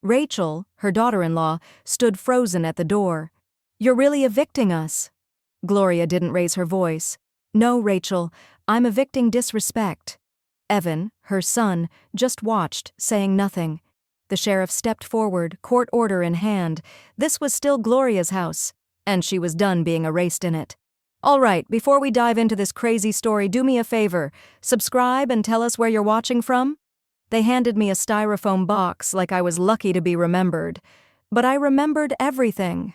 Rachel, her daughter-in-law, stood frozen at the door. "You're really evicting us?" Gloria didn't raise her voice. "No, Rachel, I'm evicting disrespect." Evan, her son, just watched, saying nothing. The sheriff stepped forward, court order in hand. This was still Gloria's house, and she was done being erased in it. "All right, before we dive into this crazy story, do me a favor. Subscribe and tell us where you're watching from." They handed me a styrofoam box like I was lucky to be remembered. But I remembered everything.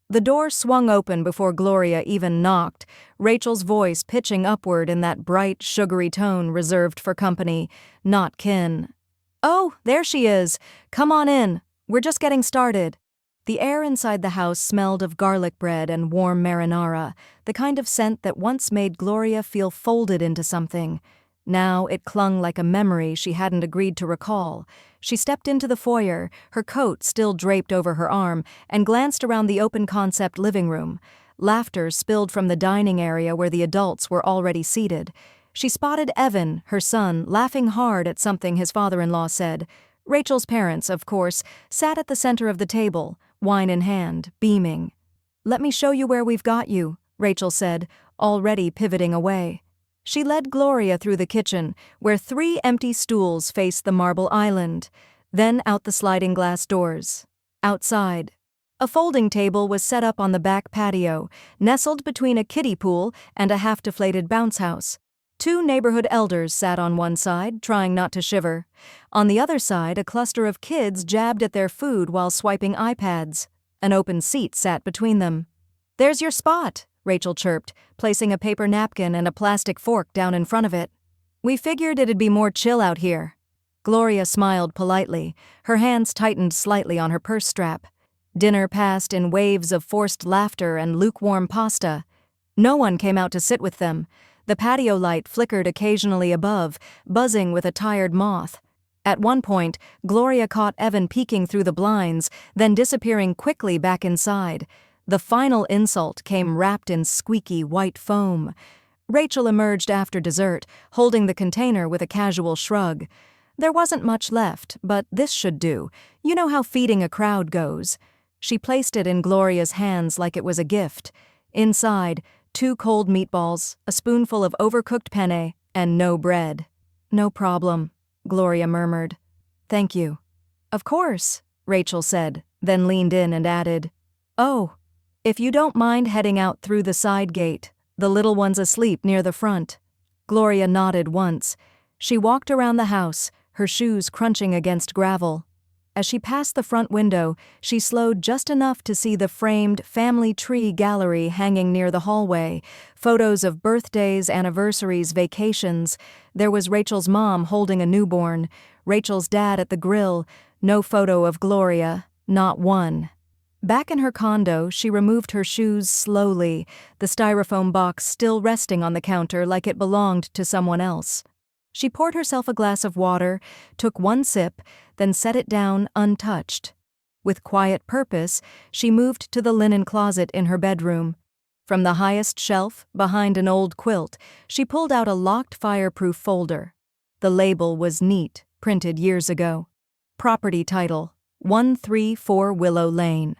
The door swung open before Gloria even knocked, Rachel's voice pitching upward in that bright, sugary tone reserved for company, not kin. "Oh, there she is. Come on in. We're just getting started." The air inside the house smelled of garlic bread and warm marinara, the kind of scent that once made Gloria feel folded into something. Now it clung like a memory she hadn't agreed to recall. She stepped into the foyer, her coat still draped over her arm, and glanced around the open-concept living room. Laughter spilled from the dining area where the adults were already seated. She spotted Evan, her son, laughing hard at something his father-in-law said. Rachel's parents, of course, sat at the center of the table, wine in hand, beaming. "Let me show you where we've got you," Rachel said, already pivoting away. She led Gloria through the kitchen, where 3 empty stools faced the marble island, then out the sliding glass doors. Outside, a folding table was set up on the back patio, nestled between a kiddie pool and a half-deflated bounce house. 2 neighborhood elders sat on one side, trying not to shiver. On the other side, a cluster of kids jabbed at their food while swiping iPads. An open seat sat between them. "There's your spot," Rachel chirped, placing a paper napkin and a plastic fork down in front of it. "We figured it'd be more chill out here." Gloria smiled politely, her hands tightened slightly on her purse strap. Dinner passed in waves of forced laughter and lukewarm pasta. No one came out to sit with them. The patio light flickered occasionally above, buzzing with a tired moth. At one point, Gloria caught Evan peeking through the blinds, then disappearing quickly back inside. The final insult came wrapped in squeaky white foam. Rachel emerged after dessert, holding the container with a casual shrug. There wasn't much left, but this should do. You know how feeding a crowd goes. She placed it in Gloria's hands like it was a gift. Inside, 2 cold meatballs, a spoonful of overcooked penne, and no bread. "No problem," Gloria murmured. "Thank you." "Of course," Rachel said, then leaned in and added, "Oh, if you don't mind heading out through the side gate, the little one's asleep near the front." Gloria nodded once. She walked around the house, her shoes crunching against gravel. As she passed the front window, she slowed just enough to see the framed family tree gallery hanging near the hallway, photos of birthdays, anniversaries, vacations. There was Rachel's mom holding a newborn, Rachel's dad at the grill, no photo of Gloria, not one. Back in her condo, she removed her shoes slowly, the styrofoam box still resting on the counter like it belonged to someone else. She poured herself a glass of water, took one sip, then set it down untouched. With quiet purpose, she moved to the linen closet in her bedroom. From the highest shelf, behind an old quilt, she pulled out a locked fireproof folder. The label was neat, printed years ago. Property title, 134 Willow Lane.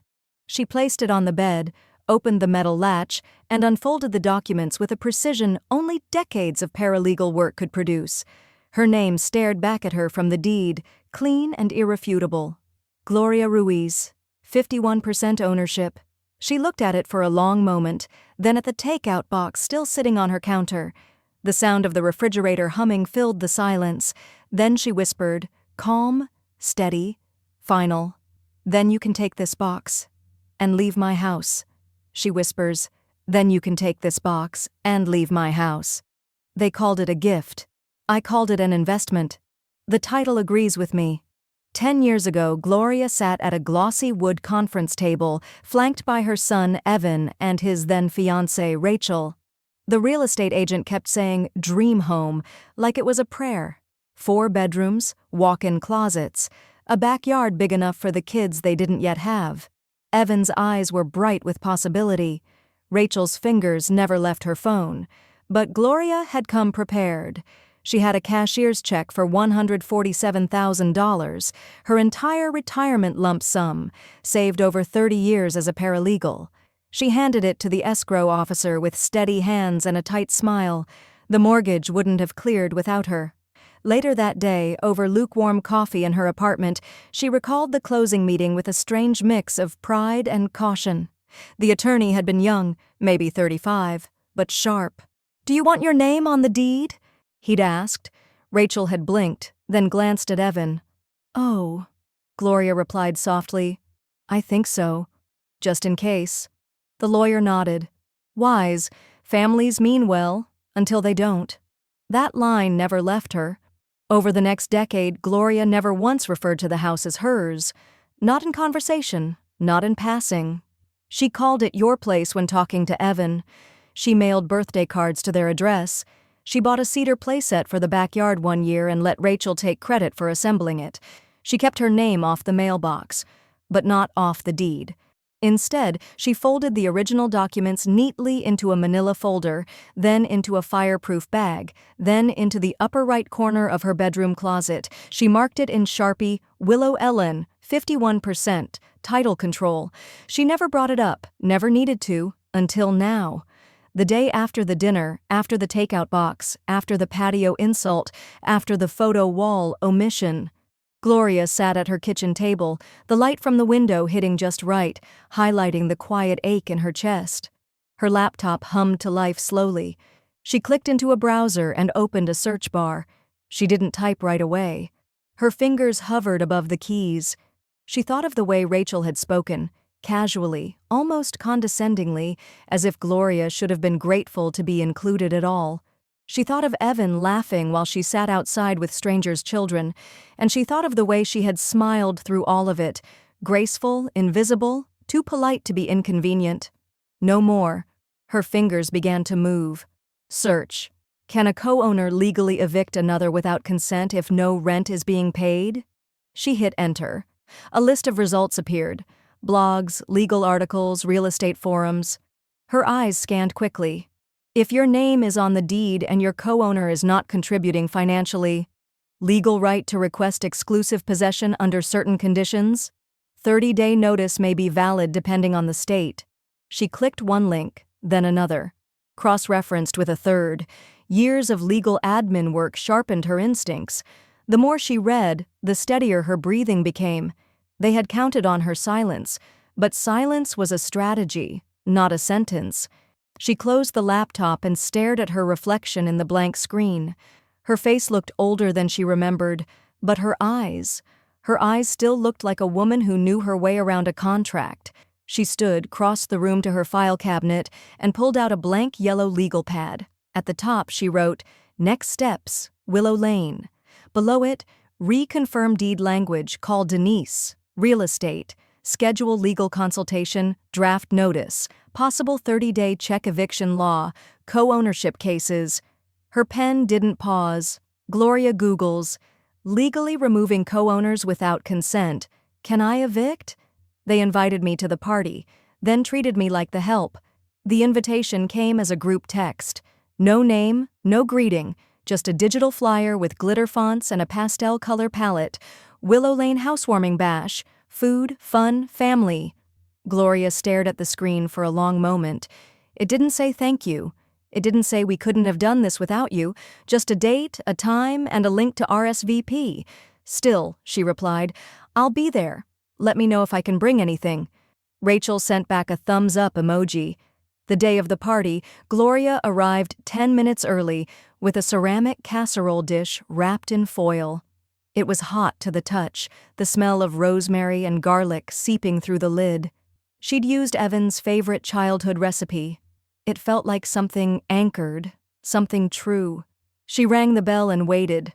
She placed it on the bed, opened the metal latch, and unfolded the documents with a precision only decades of paralegal work could produce. Her name stared back at her from the deed, clean and irrefutable. Gloria Ruiz, 51% ownership. She looked at it for a long moment, then at the takeout box still sitting on her counter. The sound of the refrigerator humming filled the silence. Then she whispered, calm, steady, final. "Then you can take this box and leave my house." She whispers, "Then you can take this box and leave my house." They called it a gift. I called it an investment. The title agrees with me. 10 years ago, Gloria sat at a glossy wood conference table, flanked by her son Evan and his then-fiancée Rachel. The real estate agent kept saying, "dream home," like it was a prayer. 4 bedrooms, walk-in closets, a backyard big enough for the kids they didn't yet have. Evan's eyes were bright with possibility. Rachel's fingers never left her phone. But Gloria had come prepared. She had a cashier's check for $147,000, her entire retirement lump sum, saved over 30 years as a paralegal. She handed it to the escrow officer with steady hands and a tight smile. The mortgage wouldn't have cleared without her. Later that day, over lukewarm coffee in her apartment, she recalled the closing meeting with a strange mix of pride and caution. The attorney had been young, maybe 35, but sharp. "Do you want your name on the deed?" he'd asked. Rachel had blinked, then glanced at Evan. "Oh," Gloria replied softly. "I think so. Just in case." The lawyer nodded. Wise, families mean well, until they don't. That line never left her. Over the next decade, Gloria never once referred to the house as hers. Not in conversation, not in passing. She called it your place when talking to Evan. She mailed birthday cards to their address. She bought a cedar playset for the backyard one year and let Rachel take credit for assembling it. She kept her name off the mailbox, but not off the deed. Instead, she folded the original documents neatly into a manila folder, then into a fireproof bag, then into the upper right corner of her bedroom closet. She marked it in Sharpie, Willow Ellen, 51%, title control. She never brought it up, never needed to, until now. The day after the dinner, after the takeout box, after the patio insult, after the photo wall omission. Gloria sat at her kitchen table, the light from the window hitting just right, highlighting the quiet ache in her chest. Her laptop hummed to life slowly. She clicked into a browser and opened a search bar. She didn't type right away. Her fingers hovered above the keys. She thought of the way Rachel had spoken, casually, almost condescendingly, as if Gloria should have been grateful to be included at all. She thought of Evan laughing while she sat outside with strangers' children, and she thought of the way she had smiled through all of it, graceful, invisible, too polite to be inconvenient. No more. Her fingers began to move. Search. Can a co-owner legally evict another without consent if no rent is being paid? She hit enter. A list of results appeared. Blogs, legal articles, real estate forums. Her eyes scanned quickly. If your name is on the deed and your co-owner is not contributing financially, legal right to request exclusive possession under certain conditions, 30-day notice may be valid depending on the state. She clicked one link, then another. Cross-referenced with a third. Years of legal admin work sharpened her instincts. The more she read, the steadier her breathing became. They had counted on her silence, but silence was a strategy, not a sentence. She closed the laptop and stared at her reflection in the blank screen. Her face looked older than she remembered, but her eyes still looked like a woman who knew her way around a contract. She stood, crossed the room to her file cabinet, and pulled out a blank yellow legal pad. At the top, she wrote, "Next steps, Willow Lane." Below it, "Reconfirm deed language, call Denise, real estate, schedule legal consultation, draft notice, possible 30-day check eviction law, co-ownership cases." Her pen didn't pause. Gloria Googles, "Legally removing co-owners without consent. Can I evict?" They invited me to the party, then treated me like the help. The invitation came as a group text. No name, no greeting, just a digital flyer with glitter fonts and a pastel color palette. Willow Lane housewarming bash. Food, fun, family. Gloria stared at the screen for a long moment. It didn't say thank you. It didn't say we couldn't have done this without you. Just a date, a time, and a link to RSVP. "Still," she replied, "I'll be there. Let me know if I can bring anything." Rachel sent back a thumbs-up emoji. The day of the party, Gloria arrived 10 minutes early with a ceramic casserole dish wrapped in foil. It was hot to the touch, the smell of rosemary and garlic seeping through the lid. She'd used Evan's favorite childhood recipe. It felt like something anchored, something true. She rang the bell and waited.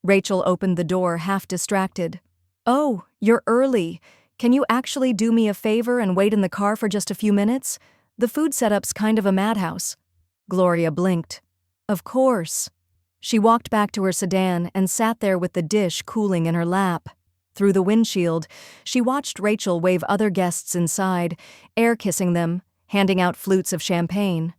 Rachel opened the door, half distracted. "Oh, you're early. Can you actually do me a favor and wait in the car for just a few minutes? The food setup's kind of a madhouse." Gloria blinked. "Of course." She walked back to her sedan and sat there with the dish cooling in her lap. Through the windshield, she watched Rachel wave other guests inside, air-kissing them, handing out flutes of champagne.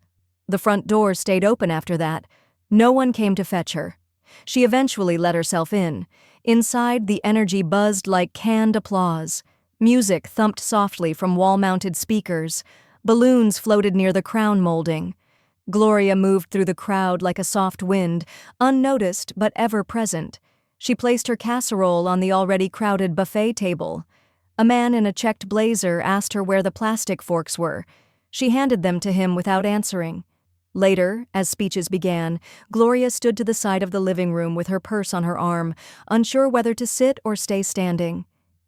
The front door stayed open after that. No one came to fetch her. She eventually let herself in. Inside, the energy buzzed like canned applause. Music thumped softly from wall-mounted speakers. Balloons floated near the crown molding. Gloria moved through the crowd like a soft wind, unnoticed but ever-present. She placed her casserole on the already crowded buffet table. A man in a checked blazer asked her where the plastic forks were. She handed them to him without answering. Later, as speeches began, Gloria stood to the side of the living room with her purse on her arm, unsure whether to sit or stay standing.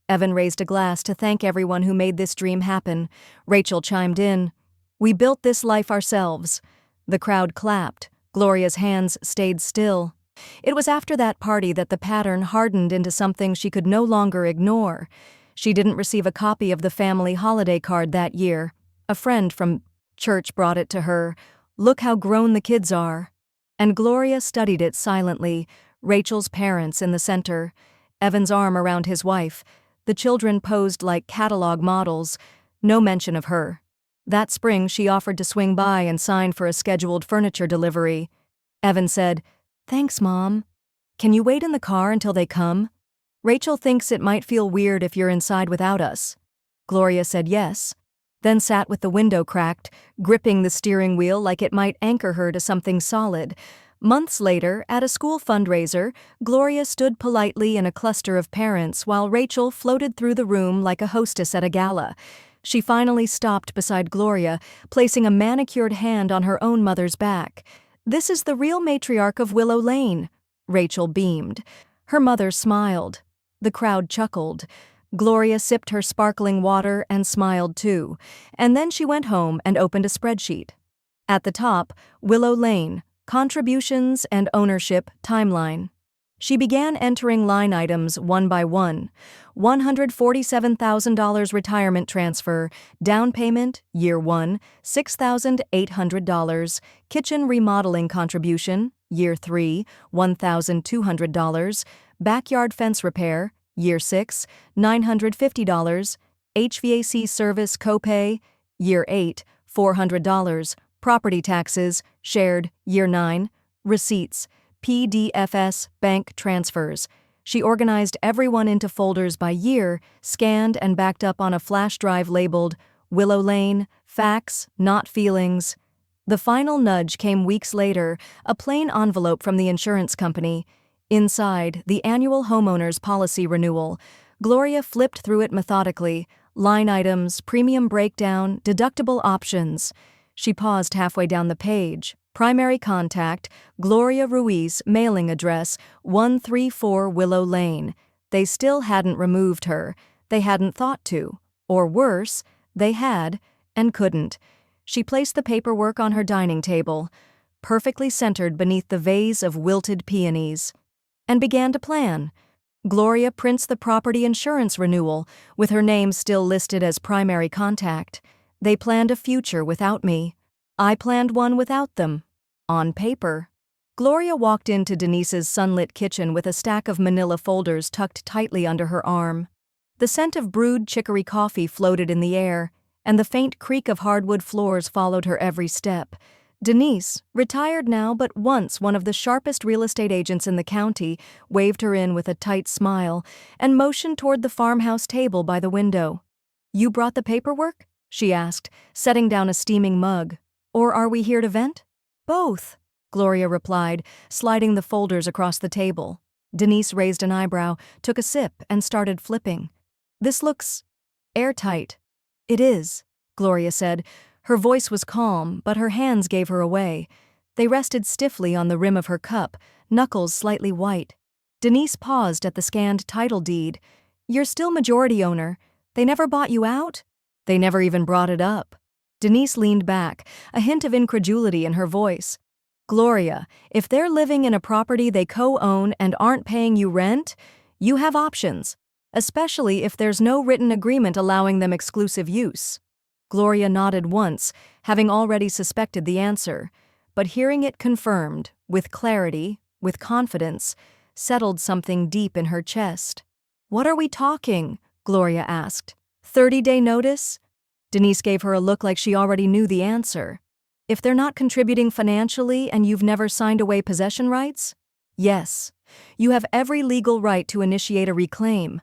Evan raised a glass to thank everyone who made this dream happen. Rachel chimed in, "We built this life ourselves." The crowd clapped. Gloria's hands stayed still. It was after that party that the pattern hardened into something she could no longer ignore. She didn't receive a copy of the family holiday card that year. A friend from church brought it to her. "Look how grown the kids are." And Gloria studied it silently, Rachel's parents in the center, Evan's arm around his wife. The children posed like catalog models. No mention of her. That spring she offered to swing by and sign for a scheduled furniture delivery. Evan said, "Thanks, Mom. Can you wait in the car until they come? Rachel thinks it might feel weird if you're inside without us." Gloria said yes, then sat with the window cracked, gripping the steering wheel like it might anchor her to something solid. Months later, at a school fundraiser, Gloria stood politely in a cluster of parents while Rachel floated through the room like a hostess at a gala. She finally stopped beside Gloria, placing a manicured hand on her own mother's back. "This is the real matriarch of Willow Lane," Rachel beamed. Her mother smiled. The crowd chuckled. Gloria sipped her sparkling water and smiled too, and then she went home and opened a spreadsheet. At the top, Willow Lane, contributions and ownership timeline. She began entering line items one by one. $147,000 retirement transfer, down payment, year 1, $6,800, kitchen remodeling contribution, year 3, $1,200, backyard fence repair, year 6, $950, HVAC service copay, year 8, $400, property taxes, shared, year 9, receipts, PDFS bank transfers. She organized everyone into folders by year, scanned and backed up on a flash drive labeled Willow Lane, Facts, Not Feelings. The final nudge came weeks later, a plain envelope from the insurance company. Inside, the annual homeowner's policy renewal. Gloria flipped through it methodically. Line items, premium breakdown, deductible options. She paused halfway down the page. Primary contact, Gloria Ruiz, mailing address, 134 Willow Lane. They still hadn't removed her. They hadn't thought to. Or worse, they had, and couldn't. She placed the paperwork on her dining table, perfectly centered beneath the vase of wilted peonies, and began to plan. Gloria prints the property insurance renewal, with her name still listed as primary contact. They planned a future without me. I planned one without them. On paper. Gloria walked into Denise's sunlit kitchen with a stack of manila folders tucked tightly under her arm. The scent of brewed chicory coffee floated in the air, and the faint creak of hardwood floors followed her every step. Denise, retired now but once one of the sharpest real estate agents in the county, waved her in with a tight smile and motioned toward the farmhouse table by the window. "You brought the paperwork?" she asked, setting down a steaming mug. "Or are we here to vent?" "Both," Gloria replied, sliding the folders across the table. Denise raised an eyebrow, took a sip, and started flipping. "This looks airtight." "It is," Gloria said. Her voice was calm, but her hands gave her away. They rested stiffly on the rim of her cup, knuckles slightly white. Denise paused at the scanned title deed. "You're still majority owner. They never bought you out?" "They never even brought it up." Denise leaned back, a hint of incredulity in her voice. "Gloria, if they're living in a property they co-own and aren't paying you rent, you have options, especially if there's no written agreement allowing them exclusive use." Gloria nodded once, having already suspected the answer, but hearing it confirmed, with clarity, with confidence, settled something deep in her chest. "What are we talking?" Gloria asked. 30-day notice? Denise gave her a look like she already knew the answer. "If they're not contributing financially and you've never signed away possession rights?" Yes. You have every legal right to initiate a reclaim.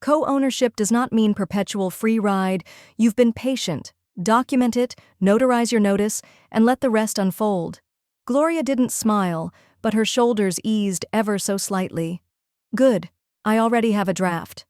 Co-ownership does not mean perpetual free ride. You've been patient. Document it, notarize your notice, and let the rest unfold. Gloria didn't smile, but her shoulders eased ever so slightly. Good. I already have a draft.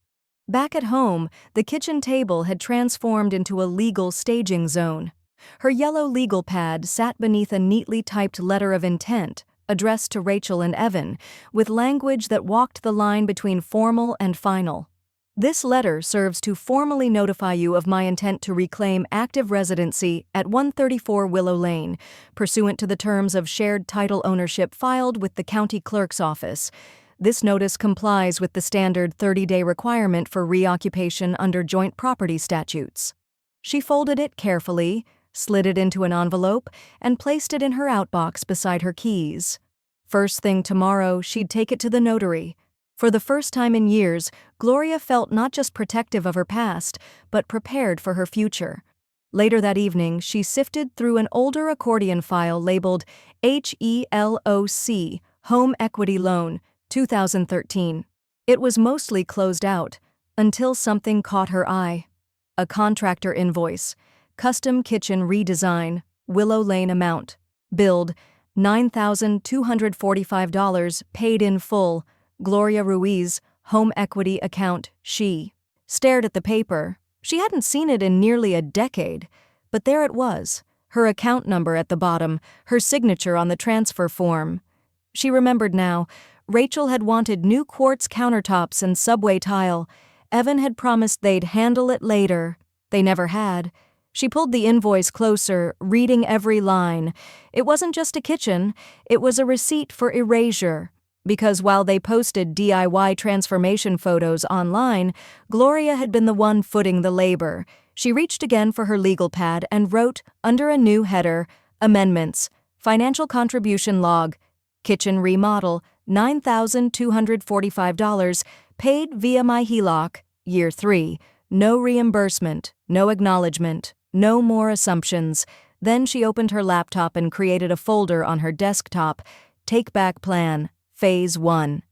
Back at home, the kitchen table had transformed into a legal staging zone. Her yellow legal pad sat beneath a neatly typed letter of intent, addressed to Rachel and Evan, with language that walked the line between formal and final. This letter serves to formally notify you of my intent to reclaim active residency at 134 Willow Lane, pursuant to the terms of shared title ownership filed with the county clerk's office. This notice complies with the standard 30-day requirement for reoccupation under joint property statutes. She folded it carefully, slid it into an envelope, and placed it in her outbox beside her keys. First thing tomorrow, she'd take it to the notary. For the first time in years, Gloria felt not just protective of her past, but prepared for her future. Later that evening, she sifted through an older accordion file labeled HELOC, Home Equity Loan, 2013. It was mostly closed out, until something caught her eye. A contractor invoice. Custom kitchen redesign, Willow Lane amount. Billed, $9,245, paid in full. Gloria Ruiz, home equity account, she. Stared at the paper. She hadn't seen it in nearly a decade, but there it was, her account number at the bottom, her signature on the transfer form. She remembered now. Rachel had wanted new quartz countertops and subway tile. Evan had promised they'd handle it later. They never had. She pulled the invoice closer, reading every line. It wasn't just a kitchen, it was a receipt for erasure. Because while they posted DIY transformation photos online, Gloria had been the one footing the labor. She reached again for her legal pad and wrote, under a new header, Amendments, Financial Contribution Log, Kitchen Remodel, $9,245, paid via my HELOC, Year 3, no reimbursement, no acknowledgement, no more assumptions. Then she opened her laptop and created a folder on her desktop, Take Back Plan, Phase 1.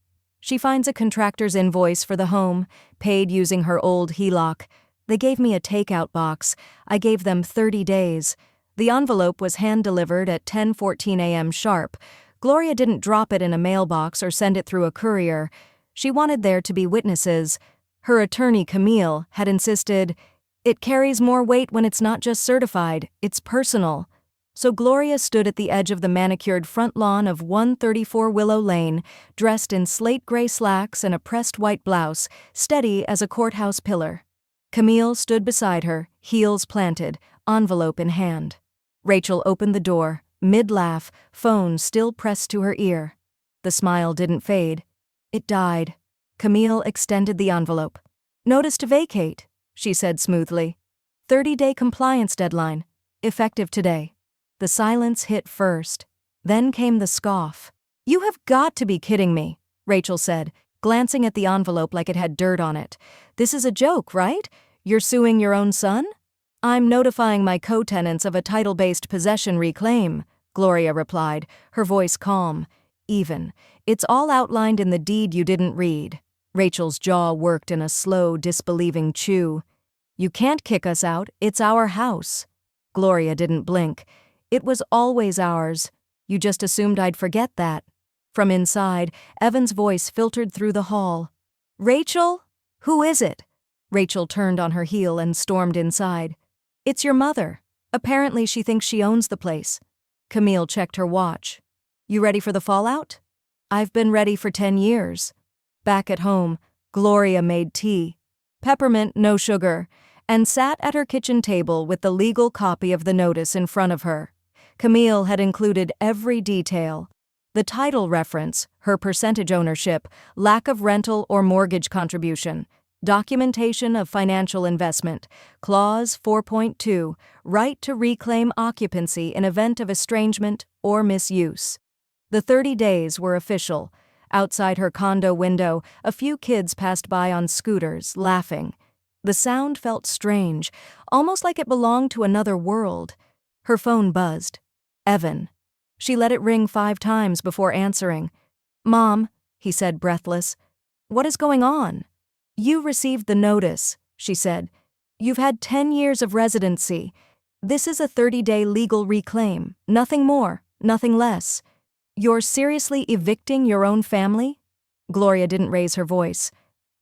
She finds a contractor's invoice for the home, paid using her old HELOC. They gave me a takeout box. I gave them 30 days. The envelope was hand-delivered at 10:14 a.m. sharp. Gloria didn't drop it in a mailbox or send it through a courier. She wanted there to be witnesses. Her attorney, Camille, had insisted, it carries more weight when it's not just certified, it's personal. So Gloria stood at the edge of the manicured front lawn of 134 Willow Lane, dressed in slate gray slacks and a pressed white blouse, steady as a courthouse pillar. Camille stood beside her, heels planted, envelope in hand. Rachel opened the door, mid-laugh, phone still pressed to her ear. The smile didn't fade. It died. Camille extended the envelope. Notice to vacate, she said smoothly. 30-day compliance deadline, effective today. The silence hit first. Then came the scoff. You have got to be kidding me, Rachel said, glancing at the envelope like it had dirt on it. This is a joke, right? You're suing your own son? I'm notifying my co-tenants of a title-based possession reclaim, Gloria replied, her voice calm, even. It's all outlined in the deed you didn't read. Rachel's jaw worked in a slow, disbelieving chew. You can't kick us out, it's our house. Gloria didn't blink. It was always ours. You just assumed I'd forget that. From inside, Evan's voice filtered through the hall. Rachel? Who is it? Rachel turned on her heel and stormed inside. It's your mother. Apparently she thinks she owns the place. Camille checked her watch. You ready for the fallout? I've been ready for 10 years. Back at home, Gloria made tea. Peppermint, no sugar, and sat at her kitchen table with the legal copy of the notice in front of her. Camille had included every detail. The title reference, her percentage ownership, lack of rental or mortgage contribution, documentation of financial investment, Clause 4.2, right to reclaim occupancy in event of estrangement or misuse. The 30 days were official. Outside her condo window, a few kids passed by on scooters, laughing. The sound felt strange, almost like it belonged to another world. Her phone buzzed. Evan. She let it ring 5 times before answering. "Mom," he said, breathless. "What is going on?" "You received the notice," she said. "You've had 10 years of residency. This is a 30-day legal reclaim. Nothing more, nothing less. You're seriously evicting your own family?" Gloria didn't raise her voice.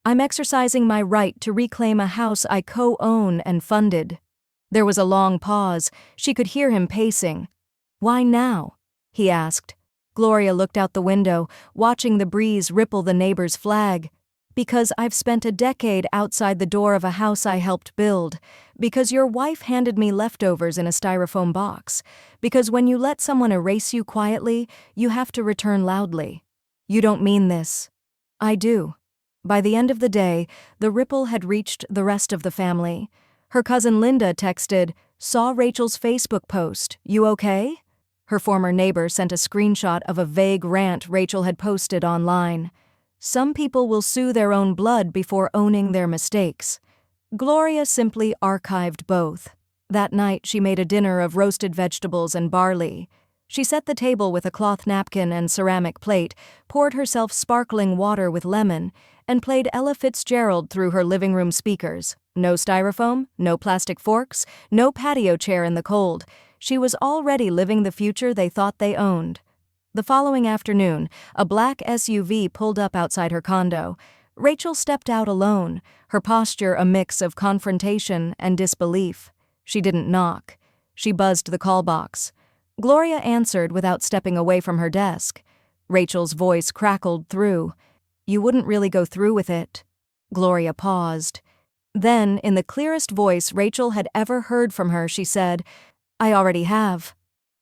"I'm exercising my right to reclaim a house I co-own and funded." There was a long pause. She could hear him pacing. "Why now?" he asked. Gloria looked out the window, watching the breeze ripple the neighbor's flag. "Because I've spent a decade outside the door of a house I helped build. Because your wife handed me leftovers in a styrofoam box. Because when you let someone erase you quietly, you have to return loudly." "You don't mean this." "I do." By the end of the day, the ripple had reached the rest of the family. Her cousin Linda texted, "Saw Rachel's Facebook post. You okay?" Her former neighbor sent a screenshot of a vague rant Rachel had posted online. "Some people will sue their own blood before owning their mistakes." Gloria simply archived both. That night she made a dinner of roasted vegetables and barley. She set the table with a cloth napkin and ceramic plate, poured herself sparkling water with lemon, and played Ella Fitzgerald through her living room speakers. No styrofoam, no plastic forks, no patio chair in the cold. She was already living the future they thought they owned. The following afternoon, a black SUV pulled up outside her condo. Rachel stepped out alone, her posture a mix of confrontation and disbelief. She didn't knock. She buzzed the call box. Gloria answered without stepping away from her desk. Rachel's voice crackled through. "You wouldn't really go through with it." Gloria paused. Then, in the clearest voice Rachel had ever heard from her, she said, "I already have."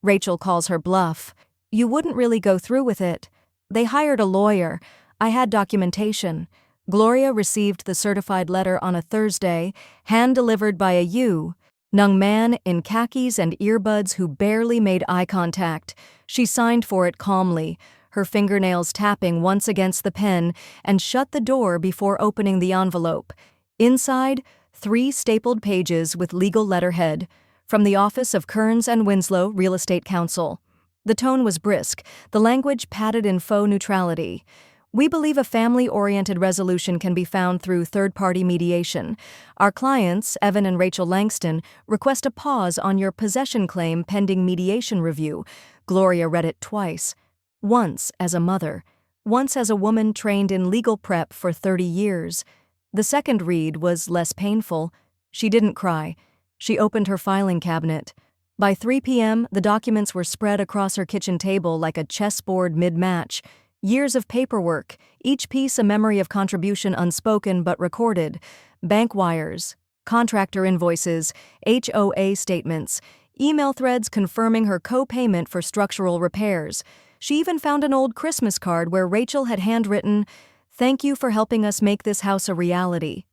Rachel calls her bluff. "You wouldn't really go through with it. They hired a lawyer. I had documentation." Gloria received the certified letter on a Thursday, hand-delivered by a young man in khakis and earbuds who barely made eye contact. She signed for it calmly, her fingernails tapping once against the pen, and shut the door before opening the envelope. Inside, 3 stapled pages with legal letterhead, from the office of Kearns and Winslow Real Estate Counsel. The tone was brisk, the language padded in faux neutrality. "We believe a family-oriented resolution can be found through third-party mediation. Our clients, Evan and Rachel Langston, request a pause on your possession claim pending mediation review." Gloria read it twice. Once as a mother, once as a woman trained in legal prep for 30 years. The second read was less painful. She didn't cry. She opened her filing cabinet. By 3 p.m., the documents were spread across her kitchen table like a chessboard mid-match. Years of paperwork, each piece a memory of contribution unspoken but recorded. Bank wires, contractor invoices, HOA statements, email threads confirming her co-payment for structural repairs. She even found an old Christmas card where Rachel had handwritten, "Thank you for helping us make this house a reality."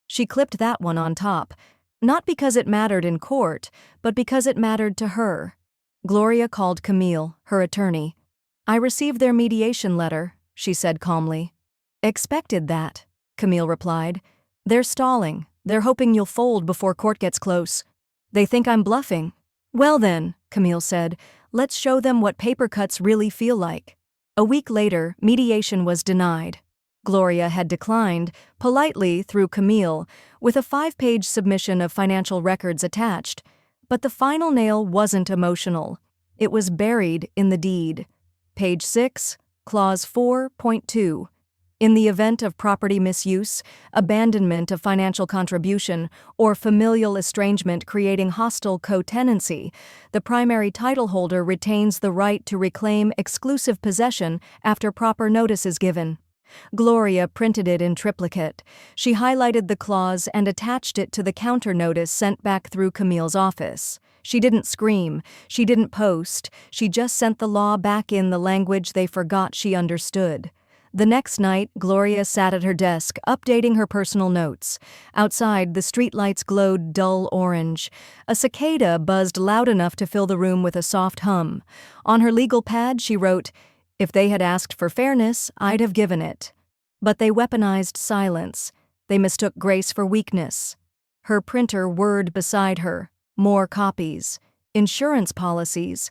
She clipped that one on top, not because it mattered in court, but because it mattered to her. Gloria called Camille, her attorney. "I received their mediation letter," she said calmly. "Expected that," Camille replied. "They're stalling. They're hoping you'll fold before court gets close. They think I'm bluffing." "Well then," Camille said, "let's show them what paper cuts really feel like." A week later, mediation was denied. Gloria had declined, politely through Camille, with a 5-page submission of financial records attached. But the final nail wasn't emotional. It was buried in the deed. Page 6, Clause 4.2. In the event of property misuse, abandonment of financial contribution, or familial estrangement creating hostile co-tenancy, the primary title holder retains the right to reclaim exclusive possession after proper notice is given. Gloria printed it in triplicate. She highlighted the clause and attached it to the counter notice sent back through Camille's office. She didn't scream, she didn't post, she just sent the law back in the language they forgot she understood. The next night, Gloria sat at her desk, updating her personal notes. Outside, the streetlights glowed dull orange. A cicada buzzed loud enough to fill the room with a soft hum. On her legal pad, she wrote, "If they had asked for fairness, I'd have given it." But they weaponized silence. They mistook grace for weakness. Her printer whirred beside her. More copies. Insurance policies.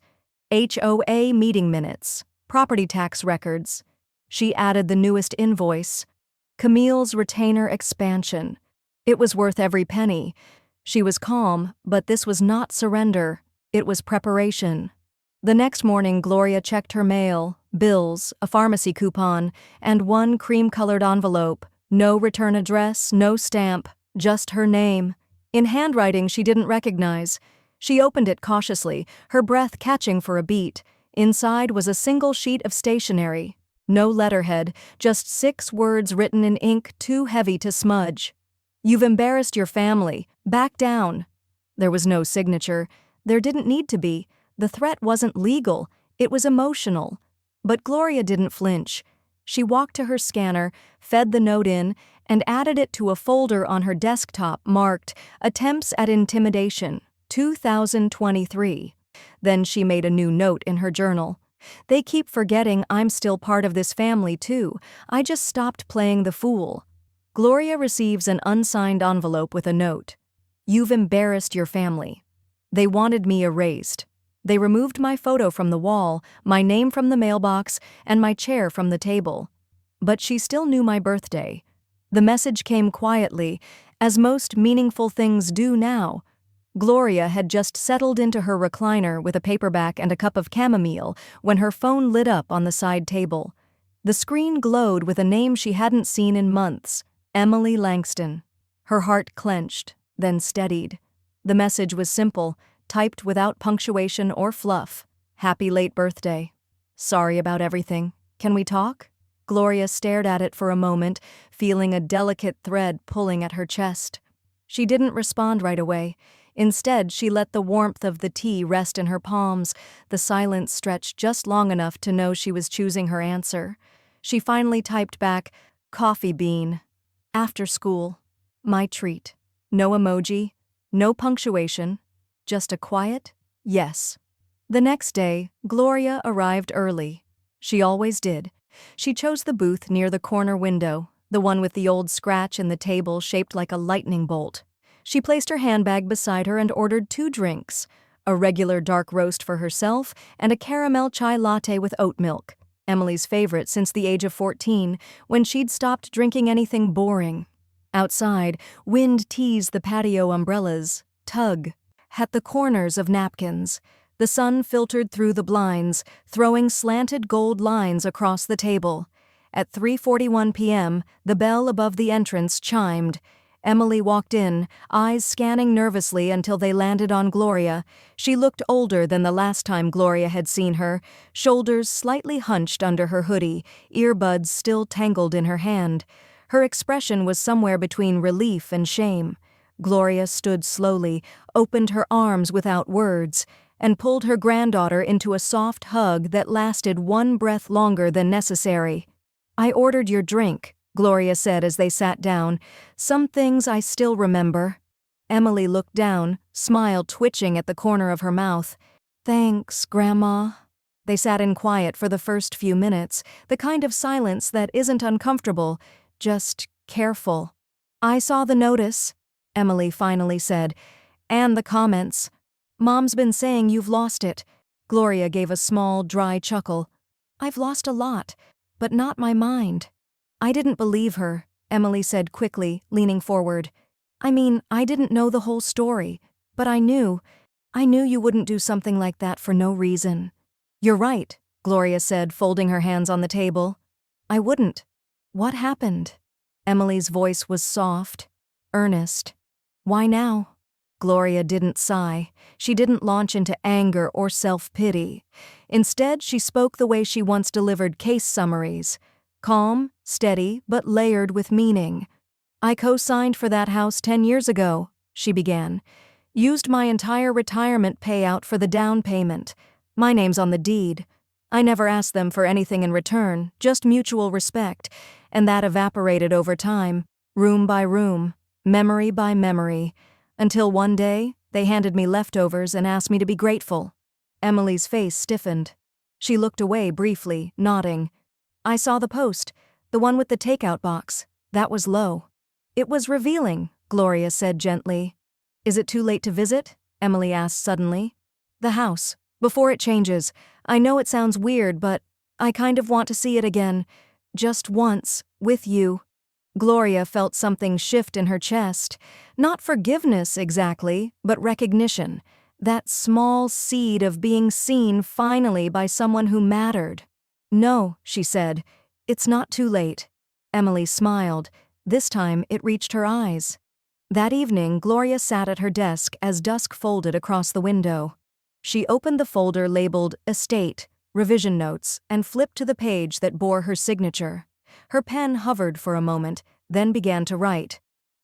HOA meeting minutes. Property tax records. She added the newest invoice. Camille's retainer expansion. It was worth every penny. She was calm, but this was not surrender. It was preparation. The next morning, Gloria checked her mail, bills, a pharmacy coupon, and one cream-colored envelope. No return address, no stamp, just her name. In handwriting she didn't recognize. She opened it cautiously, her breath catching for a beat. Inside was a single sheet of stationery. No letterhead, just 6 words written in ink too heavy to smudge. "You've embarrassed your family. Back down." There was no signature. There didn't need to be. The threat wasn't legal. It was emotional. But Gloria didn't flinch. She walked to her scanner, fed the note in, and added it to a folder on her desktop marked Attempts at Intimidation, 2023. Then she made a new note in her journal. "They keep forgetting I'm still part of this family too. I just stopped playing the fool." Gloria receives an unsigned envelope with a note. "You've embarrassed your family. They wanted me erased. They removed my photo from the wall, my name from the mailbox, and my chair from the table. But she still knew my birthday." The message came quietly, as most meaningful things do now. Gloria had just settled into her recliner with a paperback and a cup of chamomile when her phone lit up on the side table. The screen glowed with a name she hadn't seen in months, Emily Langston. Her heart clenched, then steadied. The message was simple, typed without punctuation or fluff. "Happy late birthday. Sorry about everything. Can we talk?" Gloria stared at it for a moment, feeling a delicate thread pulling at her chest. She didn't respond right away. Instead, she let the warmth of the tea rest in her palms, the silence stretched just long enough to know she was choosing her answer. She finally typed back, "Coffee bean. After school. My treat." No emoji, no punctuation, just a quiet yes. The next day, Gloria arrived early. She always did. She chose the booth near the corner window, the one with the old scratch in the table shaped like a lightning bolt. She placed her handbag beside her and ordered 2 drinks, a regular dark roast for herself and a caramel chai latte with oat milk, Emily's favorite since the age of 14, when she'd stopped drinking anything boring. Outside, wind teased the patio umbrellas, tug, at the corners of napkins. The sun filtered through the blinds, throwing slanted gold lines across the table. At 3:41 p.m., the bell above the entrance chimed. Emily walked in, eyes scanning nervously until they landed on Gloria. She looked older than the last time Gloria had seen her, shoulders slightly hunched under her hoodie, earbuds still tangled in her hand. Her expression was somewhere between relief and shame. Gloria stood slowly, opened her arms without words, and pulled her granddaughter into a soft hug that lasted one breath longer than necessary. "I ordered your drink," Gloria said as they sat down. "Some things I still remember." Emily looked down, smile twitching at the corner of her mouth. "Thanks, Grandma." They sat in quiet for the first few minutes, the kind of silence that isn't uncomfortable, just careful. "I saw the notice," Emily finally said, "and the comments. Mom's been saying you've lost it." Gloria gave a small, dry chuckle. "I've lost a lot, but not my mind." "I didn't believe her," Emily said quickly, leaning forward. "I mean, I didn't know the whole story, but I knew you wouldn't do something like that for no reason." "You're right," Gloria said, folding her hands on the table. "I wouldn't." "What happened?" Emily's voice was soft, earnest. "Why now?" Gloria didn't sigh. She didn't launch into anger or self-pity. Instead, she spoke the way she once delivered case summaries. Calm, steady, but layered with meaning. "I co-signed for that house 10 years ago," she began. "Used my entire retirement payout for the down payment. My name's on the deed. I never asked them for anything in return, just mutual respect, and that evaporated over time, room by room, memory by memory, until one day they handed me leftovers and asked me to be grateful." Emily's face stiffened. She looked away briefly, nodding. "I saw the post, the one with the takeout box. That was low." "It was revealing," Gloria said gently. "Is it too late to visit?" Emily asked suddenly. "The house, before it changes. I know it sounds weird, but I kind of want to see it again. Just once, with you. Gloria felt something shift in her chest. Not forgiveness exactly, but recognition. That small seed of being seen finally by someone who mattered. No, she said. It's not too late. Emily smiled. This time it reached her eyes. That evening, Gloria sat at her desk as dusk folded across the window. She opened the folder labeled Estate, Revision Notes, and flipped to the page that bore her signature. Her pen hovered for a moment, then began to write.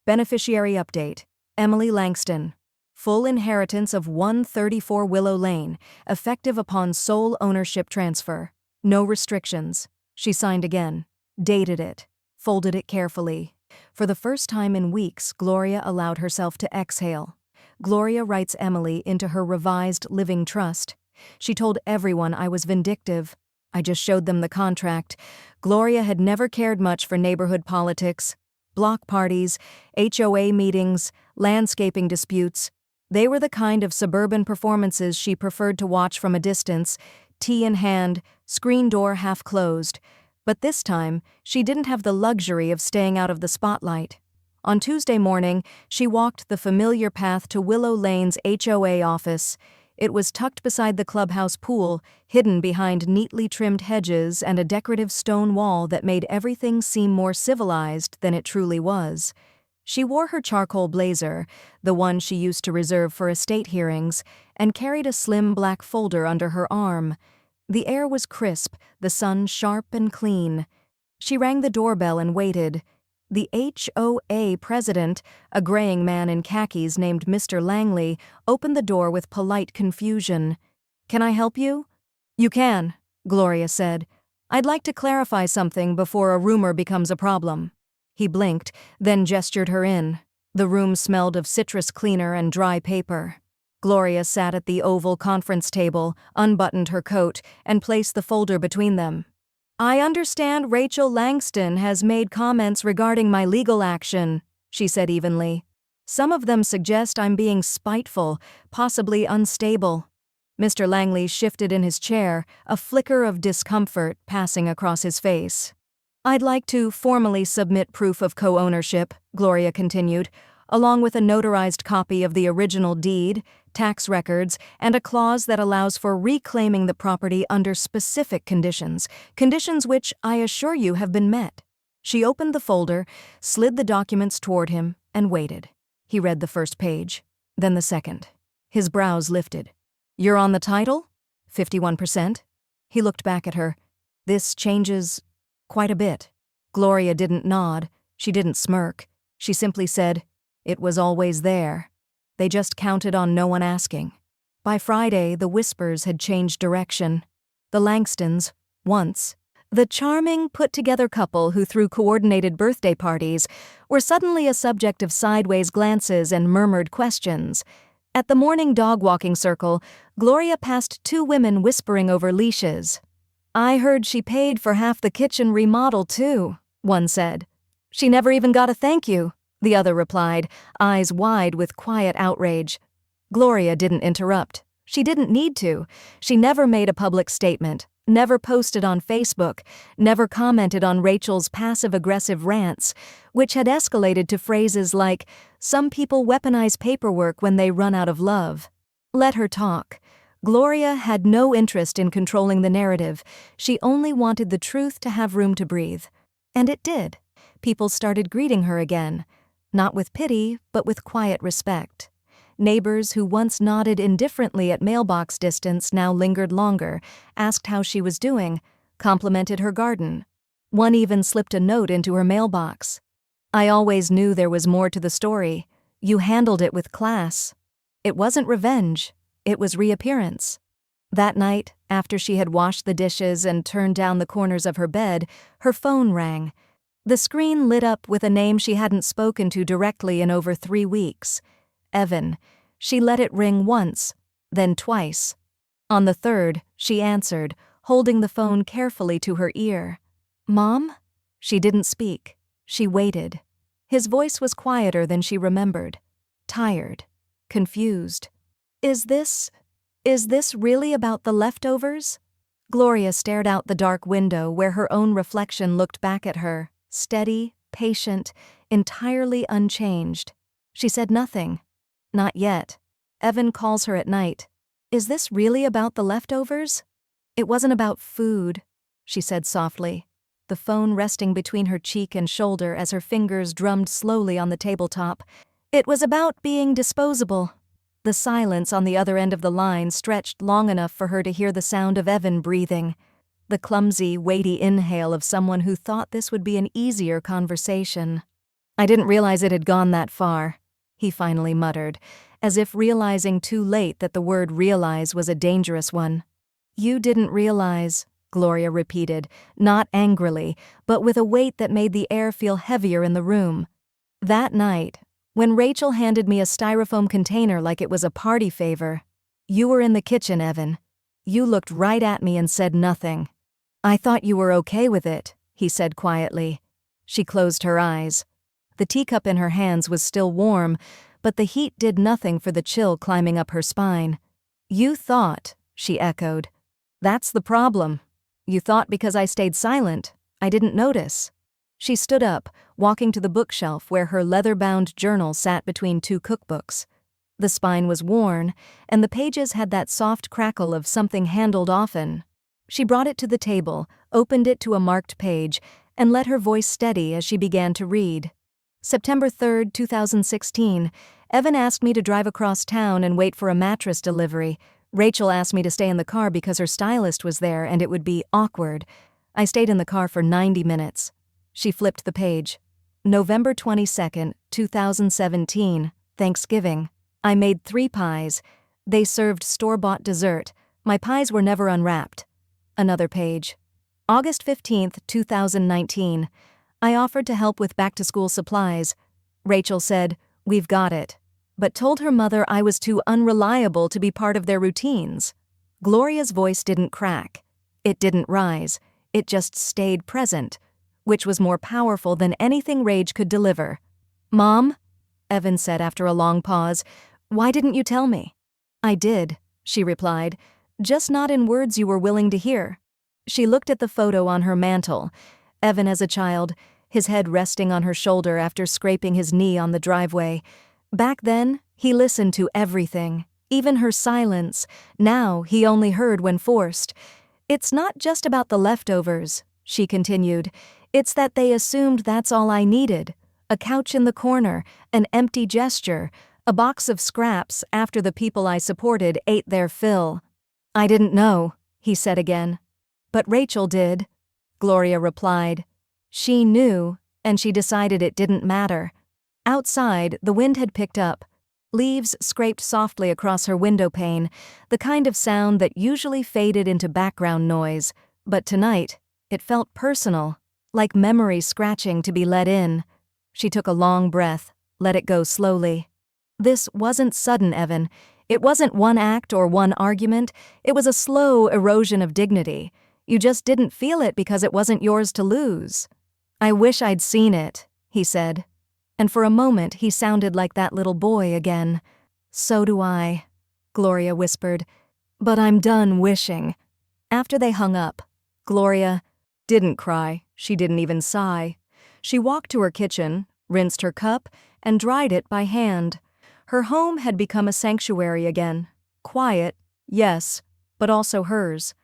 Beneficiary update. Emily Langston. Full inheritance of 134 Willow Lane, effective upon sole ownership transfer. No restrictions. She signed again. Dated it. Folded it carefully. For the first time in weeks, Gloria allowed herself to exhale. Gloria writes Emily into her revised living trust. She told everyone I was vindictive. I just showed them the contract. Gloria had never cared much for neighborhood politics. Block parties, HOA meetings, landscaping disputes. They were the kind of suburban performances she preferred to watch from a distance, tea in hand, screen door half closed. But this time, she didn't have the luxury of staying out of the spotlight. On Tuesday morning, she walked the familiar path to Willow Lane's HOA office. It was tucked beside the clubhouse pool, hidden behind neatly trimmed hedges and a decorative stone wall that made everything seem more civilized than it truly was. She wore her charcoal blazer, the one she used to reserve for estate hearings, and carried a slim black folder under her arm. The air was crisp, the sun sharp and clean. She rang the doorbell and waited. The HOA president, a graying man in khakis named Mr. Langley, opened the door with polite confusion. "Can I help you?" "You can," Gloria said. "I'd like to clarify something before a rumor becomes a problem." He blinked, then gestured her in. The room smelled of citrus cleaner and dry paper. Gloria sat at the oval conference table, unbuttoned her coat, and placed the folder between them. "I understand Rachel Langston has made comments regarding my legal action," she said evenly. "Some of them suggest I'm being spiteful, possibly unstable." Mr. Langley shifted in his chair, a flicker of discomfort passing across his face. "I'd like to formally submit proof of co-ownership," Gloria continued, "along with a notarized copy of the original deed, tax records, and a clause that allows for reclaiming the property under specific conditions, conditions which, I assure you, have been met." She opened the folder, slid the documents toward him, and waited. He read the first page, then the second. His brows lifted. "You're on the title? 51%? He looked back at her. "This changes quite a bit." Gloria didn't nod. She didn't smirk. She simply said, "It was always there. They just counted on no one asking." By Friday, the whispers had changed direction. The Langstons, once the charming, put-together couple who threw coordinated birthday parties, were suddenly a subject of sideways glances and murmured questions. At the morning dog-walking circle, Gloria passed two women whispering over leashes. "I heard she paid for half the kitchen remodel, too," one said. "She never even got a thank you," the other replied, eyes wide with quiet outrage. Gloria didn't interrupt. She didn't need to. She never made a public statement, never posted on Facebook, never commented on Rachel's passive-aggressive rants, which had escalated to phrases like, "Some people weaponize paperwork when they run out of love." Let her talk. Gloria had no interest in controlling the narrative. She only wanted the truth to have room to breathe. And it did. People started greeting her again. Not with pity, but with quiet respect. Neighbors who once nodded indifferently at mailbox distance now lingered longer, asked how she was doing, complimented her garden. One even slipped a note into her mailbox. "I always knew there was more to the story. You handled it with class." It wasn't revenge. It was reappearance. That night, after she had washed the dishes and turned down the corners of her bed, her phone rang. The screen lit up with a name she hadn't spoken to directly in over 3 weeks. Evan. She let it ring once, then twice. On the third, she answered, holding the phone carefully to her ear. "Mom?" She didn't speak. She waited. His voice was quieter than she remembered. Tired. Confused. Is this really about the leftovers?" Gloria stared out the dark window where her own reflection looked back at her, steady, patient, entirely unchanged. She said nothing. Not yet. Evan calls her at night. Is this really about the leftovers? It wasn't about food, she said softly, the phone resting between her cheek and shoulder as her fingers drummed slowly on the tabletop. It was about being disposable. The silence on the other end of the line stretched long enough for her to hear the sound of Evan breathing, the clumsy, weighty inhale of someone who thought this would be an easier conversation. I didn't realize it had gone that far, he finally muttered, as if realizing too late that the word realize was a dangerous one. You didn't realize, Gloria repeated, not angrily, but with a weight that made the air feel heavier in the room. That night, when Rachel handed me a styrofoam container like it was a party favor, you were in the kitchen, Evan. You looked right at me and said nothing. I thought you were okay with it, he said quietly. She closed her eyes. The teacup in her hands was still warm, but the heat did nothing for the chill climbing up her spine. You thought, she echoed. That's the problem. You thought because I stayed silent, I didn't notice. She stood up, walking to the bookshelf where her leather-bound journal sat between two cookbooks. The spine was worn, and the pages had that soft crackle of something handled often. She brought it to the table, opened it to a marked page, and let her voice steady as she began to read. September 3, 2016, Evan asked me to drive across town and wait for a mattress delivery. Rachel asked me to stay in the car because her stylist was there and it would be awkward. I stayed in the car for 90 minutes. She flipped the page. November 22, 2017, Thanksgiving. I made 3 pies. They served store-bought dessert. My pies were never unwrapped. Another page. August 15, 2019. I offered to help with back-to-school supplies. Rachel said, "We've got it," but told her mother I was too unreliable to be part of their routines. Gloria's voice didn't crack. It didn't rise. It just stayed present, which was more powerful than anything rage could deliver. "Mom," Evan said after a long pause, "why didn't you tell me?" "I did," she replied, "just not in words you were willing to hear." She looked at the photo on her mantel. Evan as a child, his head resting on her shoulder after scraping his knee on the driveway. Back then, he listened to everything, even her silence. Now, he only heard when forced. "It's not just about the leftovers," she continued. "It's that they assumed that's all I needed. A couch in the corner, an empty gesture, a box of scraps after the people I supported ate their fill." "I didn't know," he said again. "But Rachel did," Gloria replied. She knew, and she decided it didn't matter. Outside, the wind had picked up. Leaves scraped softly across her window pane, the kind of sound that usually faded into background noise, but tonight, it felt personal, like memory scratching to be let in. She took a long breath, let it go slowly. This wasn't sudden, Evan. It wasn't one act or one argument. It was a slow erosion of dignity. You just didn't feel it because it wasn't yours to lose. "I wish I'd seen it," he said. And for a moment he sounded like that little boy again. "So do I," Gloria whispered. "But I'm done wishing." After they hung up, Gloria didn't cry. She didn't even sigh. She walked to her kitchen, rinsed her cup, and dried it by hand. Her home had become a sanctuary again. Quiet, yes, but also hers.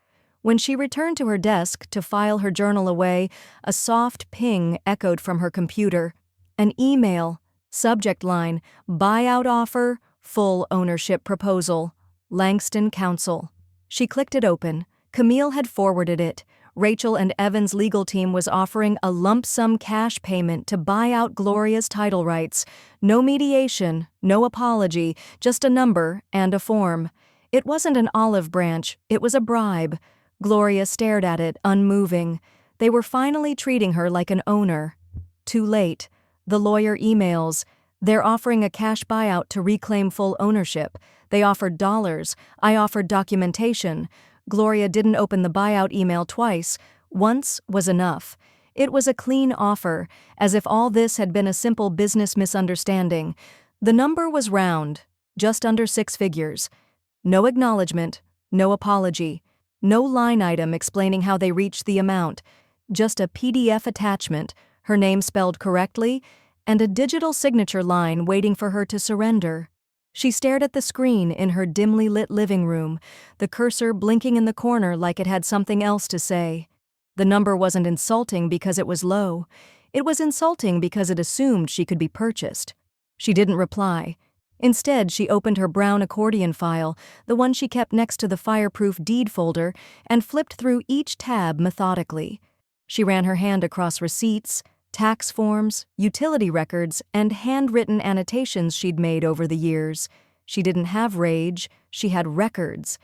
When she returned to her desk to file her journal away, a soft ping echoed from her computer. An email, subject line, buyout offer, full ownership proposal, Langston Council. She clicked it open. Camille had forwarded it. Rachel and Evan's legal team was offering a lump sum cash payment to buy out Gloria's title rights. No mediation, no apology, just a number and a form. It wasn't an olive branch, it was a bribe. Gloria stared at it, unmoving. They were finally treating her like an owner. Too late. The lawyer emails. They're offering a cash buyout to reclaim full ownership. They offered dollars. I offered documentation. Gloria didn't open the buyout email twice. Once was enough. It was a clean offer, as if all this had been a simple business misunderstanding. The number was round, just under 6 figures. No acknowledgement, no apology. No line item explaining how they reached the amount, just a PDF attachment, her name spelled correctly, and a digital signature line waiting for her to surrender. She stared at the screen in her dimly lit living room, the cursor blinking in the corner like it had something else to say. The number wasn't insulting because it was low. It was insulting because it assumed she could be purchased. She didn't reply. Instead, she opened her brown accordion file, the one she kept next to the fireproof deed folder, and flipped through each tab methodically. She ran her hand across receipts, tax forms, utility records, and handwritten annotations she'd made over the years. She didn't have rage, she had records.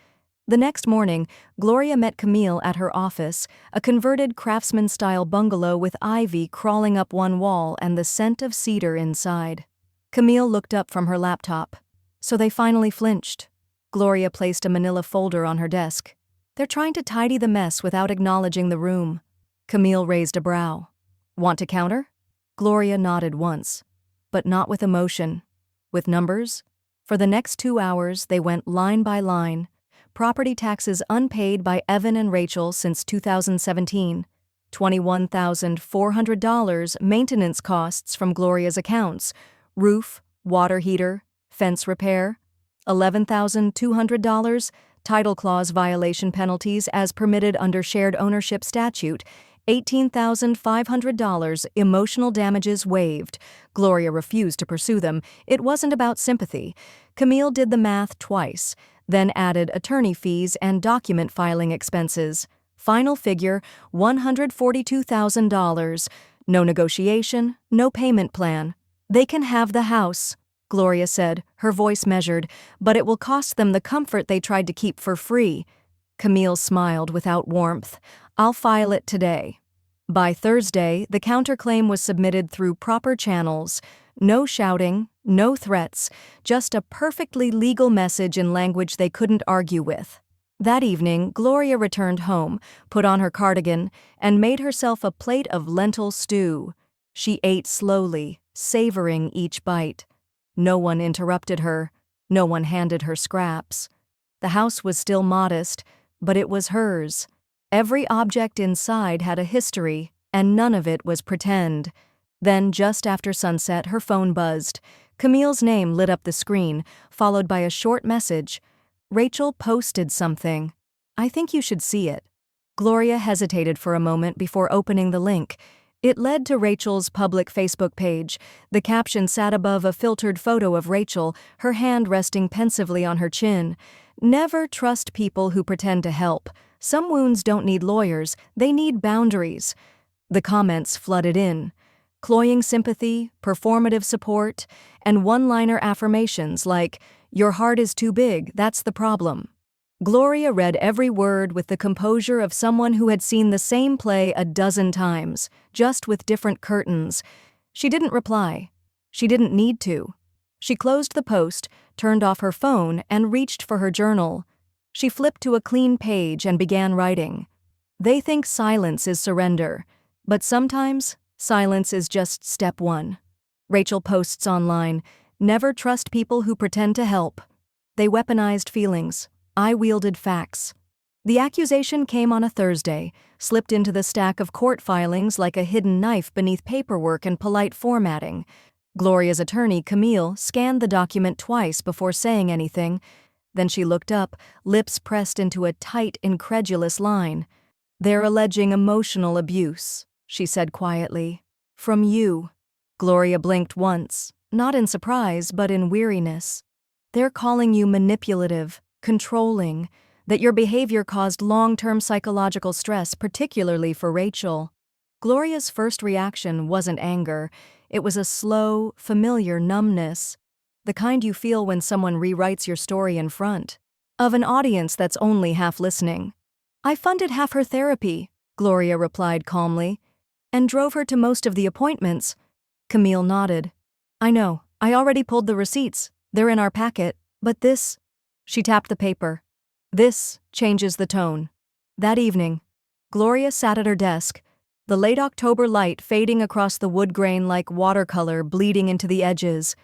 The next morning, Gloria met Camille at her office, a converted craftsman-style bungalow with ivy crawling up one wall and the scent of cedar inside. Camille looked up from her laptop. So they finally flinched. Gloria placed a manila folder on her desk. They're trying to tidy the mess without acknowledging the room. Camille raised a brow. Want to counter? Gloria nodded once, but not with emotion. With numbers? For the next 2 hours, they went line by line. Property taxes unpaid by Evan and Rachel since 2017. $21,400 maintenance costs from Gloria's accounts. Roof, water heater, fence repair. $11,200 title clause violation penalties as permitted under shared ownership statute. $18,500 emotional damages waived. Gloria refused to pursue them. It wasn't about sympathy. Camille did the math twice, then added attorney fees and document filing expenses. Final figure, $142,000. No negotiation, no payment plan. They can have the house, Gloria said, her voice measured, but it will cost them the comfort they tried to keep for free. Camille smiled without warmth. I'll file it today. By Thursday, the counterclaim was submitted through proper channels. No shouting, no threats, just a perfectly legal message in language they couldn't argue with. That evening, Gloria returned home, put on her cardigan, and made herself a plate of lentil stew. She ate slowly, savoring each bite. No one interrupted her. No one handed her scraps. The house was still modest, but it was hers. Every object inside had a history, and none of it was pretend. Then, just after sunset, her phone buzzed. Camille's name lit up the screen, followed by a short message. Rachel posted something. I think you should see it. Gloria hesitated for a moment before opening the link. It led to Rachel's public Facebook page. The caption sat above a filtered photo of Rachel, her hand resting pensively on her chin. Never trust people who pretend to help. Some wounds don't need lawyers, they need boundaries. The comments flooded in. Cloying sympathy, performative support, and one-liner affirmations like, "Your heart is too big, that's the problem." Gloria read every word with the composure of someone who had seen the same play a dozen times, just with different curtains. She didn't reply. She didn't need to. She closed the post, turned off her phone, and reached for her journal. She flipped to a clean page and began writing. They think silence is surrender, but sometimes silence is just step one. Rachel posts online, "Never trust people who pretend to help." They weaponized feelings. I wielded facts. The accusation came on a Thursday, slipped into the stack of court filings like a hidden knife beneath paperwork and polite formatting. Gloria's attorney, Camille, scanned the document twice before saying anything. Then she looked up, lips pressed into a tight, incredulous line. "They're alleging emotional abuse," she said quietly. "From you." Gloria blinked once, not in surprise but in weariness. "They're calling you manipulative, controlling, that your behavior caused long-term psychological stress, particularly for Rachel." Gloria's first reaction wasn't anger. It was a slow, familiar numbness. The kind you feel when someone rewrites your story in front of an audience that's only half listening. "I funded half her therapy," Gloria replied calmly, "and drove her to most of the appointments." Camille nodded. "I know. I already pulled the receipts. They're in our packet. But this..." She tapped the paper. "This changes the tone." That evening, Gloria sat at her desk, the late October light fading across the wood grain like watercolor bleeding into the edges.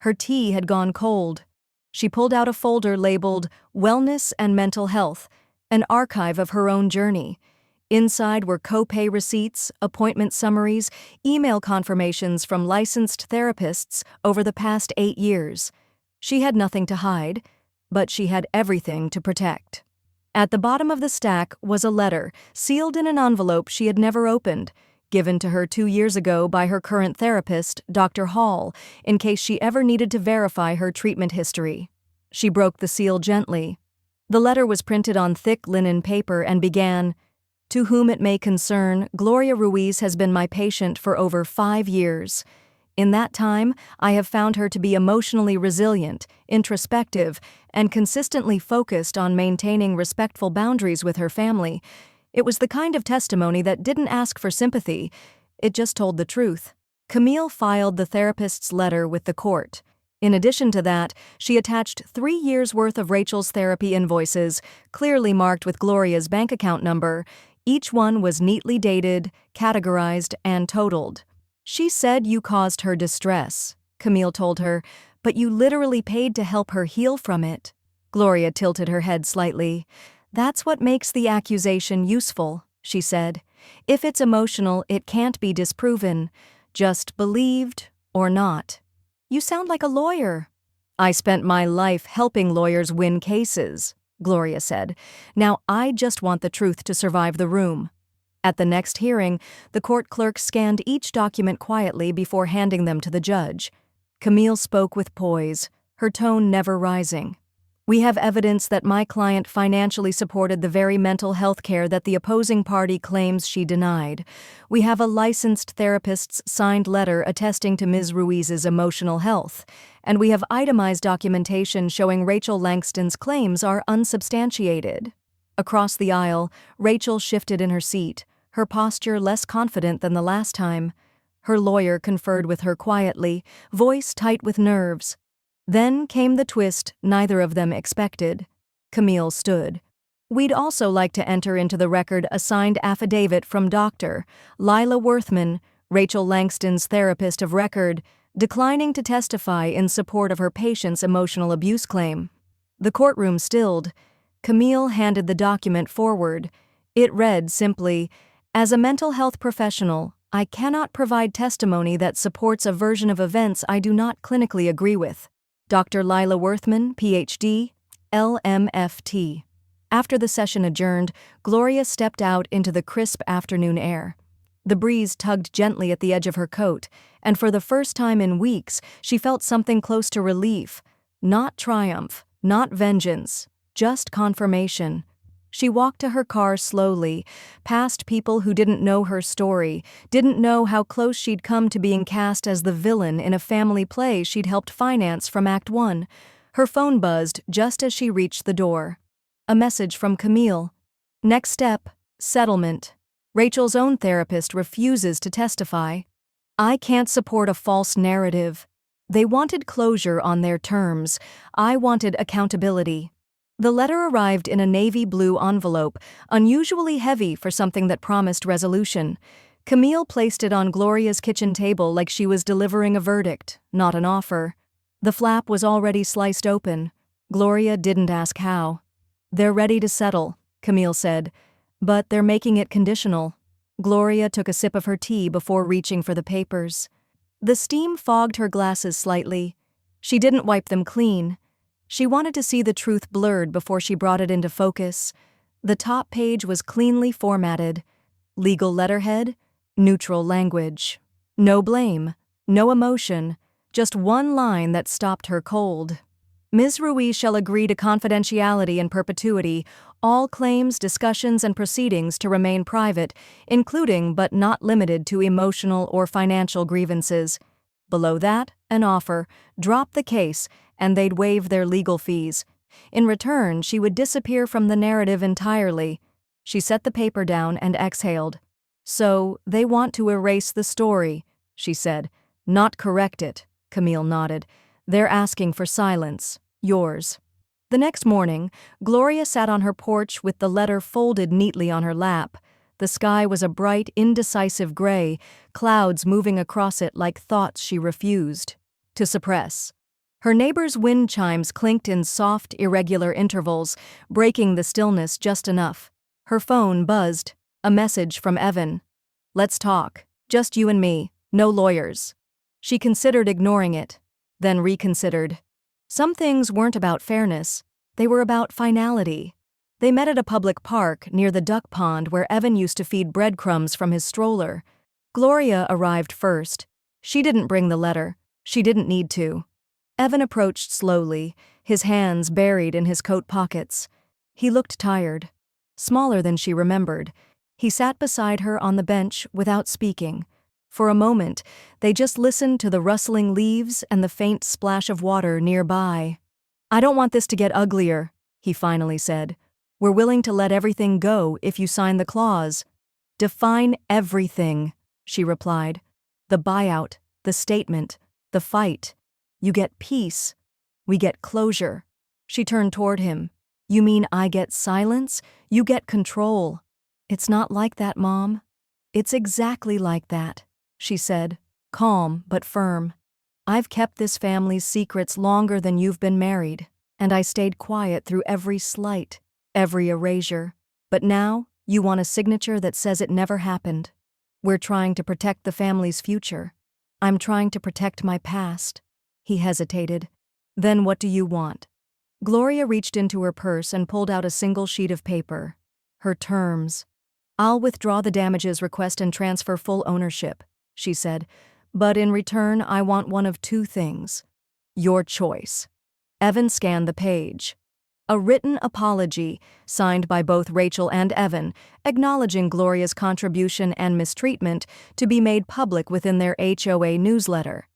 Her tea had gone cold. She pulled out a folder labeled Wellness and Mental Health an archive of her own journey. Inside were copay receipts, appointment summaries, email confirmations from licensed therapists over the past 8 years. She had nothing to hide, but she had everything to protect. At the bottom of the stack was a letter, sealed in an envelope she had never opened, given to her 2 years ago by her current therapist, Dr. Hall, in case she ever needed to verify her treatment history. She broke the seal gently. The letter was printed on thick linen paper and began, "To whom it may concern, Gloria Ruiz has been my patient for over 5 years. In that time, I have found her to be emotionally resilient, introspective, and consistently focused on maintaining respectful boundaries with her family." It was the kind of testimony that didn't ask for sympathy, it just told the truth. Camille filed the therapist's letter with the court. In addition to that, she attached 3 years' worth of Rachel's therapy invoices, clearly marked with Gloria's bank account number. Each one was neatly dated, categorized, and totaled. "She said you caused her distress," Camille told her, "but you literally paid to help her heal from it." Gloria tilted her head slightly. "That's what makes the accusation useful," she said. "If it's emotional, it can't be disproven. Just believed or not." "You sound like a lawyer." "I spent my life helping lawyers win cases," Gloria said. "Now I just want the truth to survive the room." At the next hearing, the court clerk scanned each document quietly before handing them to the judge. Camille spoke with poise, her tone never rising. "We have evidence that my client financially supported the very mental health care that the opposing party claims she denied. We have a licensed therapist's signed letter attesting to Ms. Ruiz's emotional health, and we have itemized documentation showing Rachel Langston's claims are unsubstantiated." Across the aisle, Rachel shifted in her seat, her posture less confident than the last time. Her lawyer conferred with her quietly, voice tight with nerves. Then came the twist neither of them expected. Camille stood. "We'd also like to enter into the record a signed affidavit from Dr. Lila Worthman, Rachel Langston's therapist of record, declining to testify in support of her patient's emotional abuse claim." The courtroom stilled. Camille handed the document forward. It read simply, "As a mental health professional, I cannot provide testimony that supports a version of events I do not clinically agree with. Dr. Lila Worthman, Ph.D., LMFT." After the session adjourned, Gloria stepped out into the crisp afternoon air. The breeze tugged gently at the edge of her coat, and for the first time in weeks, she felt something close to relief. Not triumph, not vengeance, just confirmation. She walked to her car slowly, past people who didn't know her story, didn't know how close she'd come to being cast as the villain in a family play she'd helped finance from Act 1. Her phone buzzed just as she reached the door. A message from Camille. "Next step, settlement. Rachel's own therapist refuses to testify. I can't support a false narrative. They wanted closure on their terms. I wanted accountability." The letter arrived in a navy blue envelope, unusually heavy for something that promised resolution. Camille placed it on Gloria's kitchen table like she was delivering a verdict, not an offer. The flap was already sliced open. Gloria didn't ask how. "They're ready to settle," Camille said, "but they're making it conditional." Gloria took a sip of her tea before reaching for the papers. The steam fogged her glasses slightly. She didn't wipe them clean. She wanted to see the truth blurred before she brought it into focus. The top page was cleanly formatted. Legal letterhead, neutral language. No blame, no emotion, just one line that stopped her cold. "Ms. Ruiz shall agree to confidentiality in perpetuity, all claims, discussions, and proceedings to remain private, including but not limited to emotional or financial grievances." Below that, an offer, drop the case, and they'd waive their legal fees. In return, she would disappear from the narrative entirely. She set the paper down and exhaled. "So, they want to erase the story," she said. "Not correct it," Camille nodded. "They're asking for silence. Yours." The next morning, Gloria sat on her porch with the letter folded neatly on her lap. The sky was a bright, indecisive gray, clouds moving across it like thoughts she refused to suppress. Her neighbor's wind chimes clinked in soft, irregular intervals, breaking the stillness just enough. Her phone buzzed. A message from Evan. "Let's talk. Just you and me. No lawyers." She considered ignoring it, then reconsidered. Some things weren't about fairness. They were about finality. They met at a public park near the duck pond where Evan used to feed breadcrumbs from his stroller. Gloria arrived first. She didn't bring the letter. She didn't need to. Evan approached slowly, his hands buried in his coat pockets. He looked tired. Smaller than she remembered. He sat beside her on the bench without speaking. For a moment, they just listened to the rustling leaves and the faint splash of water nearby. "I don't want this to get uglier," he finally said. "We're willing to let everything go if you sign the clause." "Define everything," she replied. "The buyout, the statement, the fight. You get peace. We get closure." She turned toward him. "You mean I get silence? You get control." "It's not like that, Mom." "It's exactly like that," she said, calm but firm. "I've kept this family's secrets longer than you've been married, and I stayed quiet through every slight, every erasure. But now, you want a signature that says it never happened. We're trying to protect the family's future. I'm trying to protect my past." He hesitated. "Then what do you want?" Gloria reached into her purse and pulled out a single sheet of paper. Her terms. "I'll withdraw the damages request and transfer full ownership," she said. "But in return, I want one of two things. Your choice." Evan scanned the page. A written apology, signed by both Rachel and Evan, acknowledging Gloria's contribution and mistreatment to be made public within their HOA newsletter.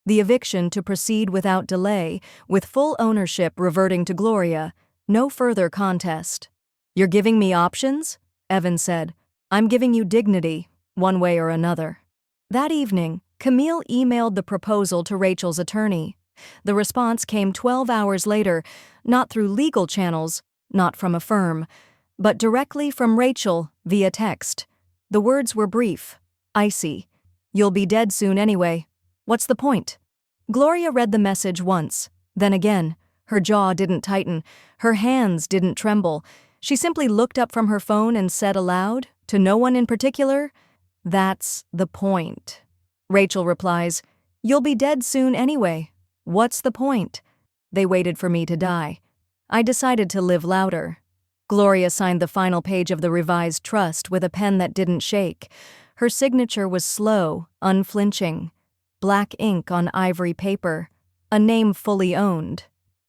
The eviction to proceed without delay, with full ownership reverting to Gloria. No further contest. "You're giving me options?" Evan said. "I'm giving you dignity, one way or another." That evening, Camille emailed the proposal to Rachel's attorney. The response came 12 hours later, not through legal channels, not from a firm, but directly from Rachel via text. The words were brief, icy. "You'll be dead soon anyway. What's the point?" Gloria read the message once, then again. Her jaw didn't tighten, her hands didn't tremble. She simply looked up from her phone and said aloud, to no one in particular, "That's the point." Rachel replies, "You'll be dead soon anyway. What's the point?" "They waited for me to die. I decided to live louder." Gloria signed the final page of the revised trust with a pen that didn't shake. Her signature was slow, unflinching. Black ink on ivory paper, a name fully owned.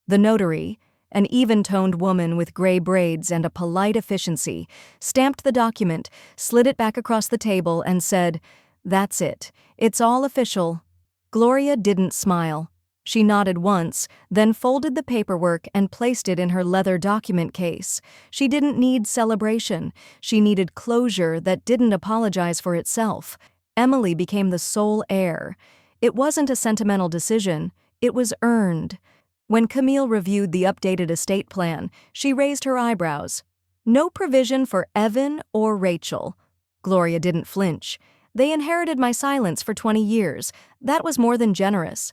The notary, an even-toned woman with gray braids and a polite efficiency, stamped the document, slid it back across the table, and said, "That's it. It's all official." Gloria didn't smile. She nodded once, then folded the paperwork and placed it in her leather document case. She didn't need celebration. She needed closure that didn't apologize for itself. Emily became the sole heir. It wasn't a sentimental decision. It was earned. When Camille reviewed the updated estate plan, she raised her eyebrows. "No provision for Evan or Rachel." Gloria didn't flinch. "They inherited my silence for 20 years. That was more than generous."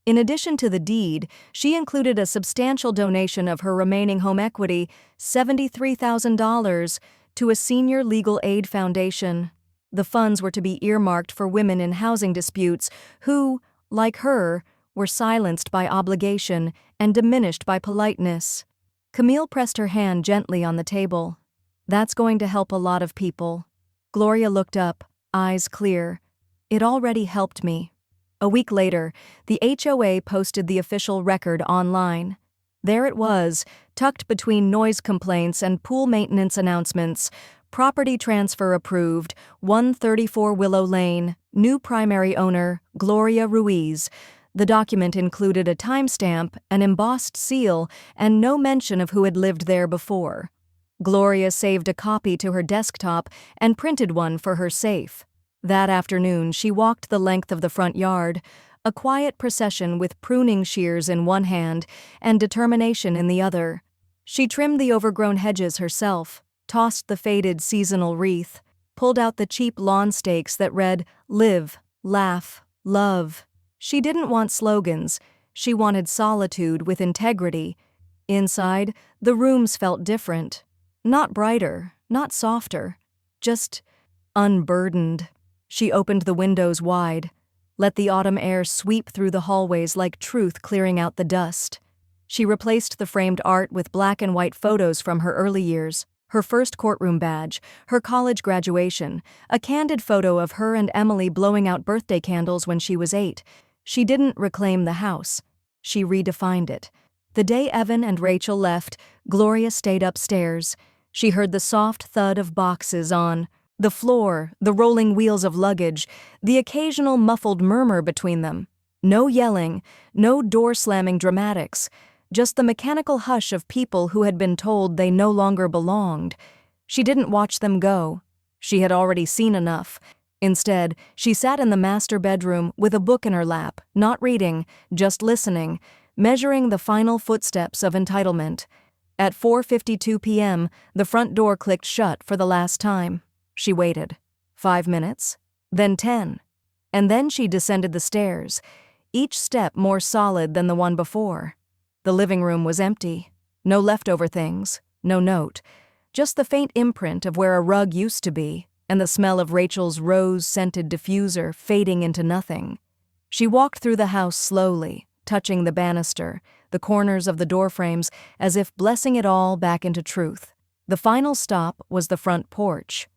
In addition to the deed, she included a substantial donation of her remaining home equity, $73,000, to a senior legal aid foundation. The funds were to be earmarked for women in housing disputes who, like her, were silenced by obligation and diminished by politeness. Camille pressed her hand gently on the table. "That's going to help a lot of people." Gloria looked up, eyes clear. "It already helped me." A week later, the HOA posted the official record online. There it was, tucked between noise complaints and pool maintenance announcements. "Property transfer approved, 134 Willow Lane, new primary owner, Gloria Ruiz." The document included a timestamp, an embossed seal, and no mention of who had lived there before. Gloria saved a copy to her desktop and printed one for her safe. That afternoon, she walked the length of the front yard, a quiet procession with pruning shears in one hand and determination in the other. She trimmed the overgrown hedges herself, tossed the faded seasonal wreath, pulled out the cheap lawn stakes that read, "Live, laugh, love." She didn't want slogans. She wanted solitude with integrity. Inside, the rooms felt different. Not brighter, not softer, just unburdened. She opened the windows wide, let the autumn air sweep through the hallways like truth clearing out the dust. She replaced the framed art with black and white photos from her early years, her first courtroom badge, her college graduation, a candid photo of her and Emily blowing out birthday candles when she was 8. She didn't reclaim the house. She redefined it. The day Evan and Rachel left, Gloria stayed upstairs. She heard the soft thud of boxes on the floor, the rolling wheels of luggage, the occasional muffled murmur between them. No yelling, no door-slamming dramatics, just the mechanical hush of people who had been told they no longer belonged. She didn't watch them go. She had already seen enough. Instead, she sat in the master bedroom with a book in her lap, not reading, just listening, measuring the final footsteps of entitlement. At 4:52 p.m., the front door clicked shut for the last time. She waited. 5 minutes, then 10. And then she descended the stairs, each step more solid than the one before. The living room was empty. No leftover things, no note, just the faint imprint of where a rug used to be, and the smell of Rachel's rose-scented diffuser fading into nothing. She walked through the house slowly, touching the banister, the corners of the doorframes, as if blessing it all back into truth. The final stop was the front porch.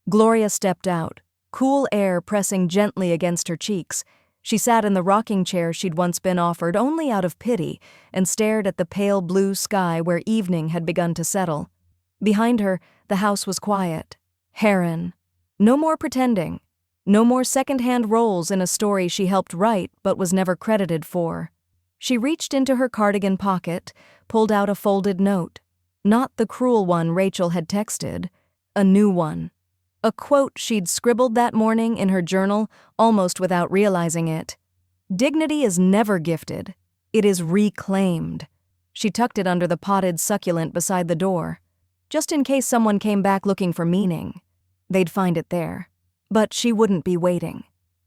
Gloria stepped out, cool air pressing gently against her cheeks. She sat in the rocking chair she'd once been offered only out of pity and stared at the pale blue sky where evening had begun to settle. Behind her, the house was quiet. Heron. No more pretending. No more second-hand roles in a story she helped write but was never credited for. She reached into her cardigan pocket, pulled out a folded note. Not the cruel one Rachel had texted. A new one. A quote she'd scribbled that morning in her journal, almost without realizing it. Dignity is never gifted. It is reclaimed. She tucked it under the potted succulent beside the door. Just in case someone came back looking for meaning. They'd find it there. But she wouldn't be waiting.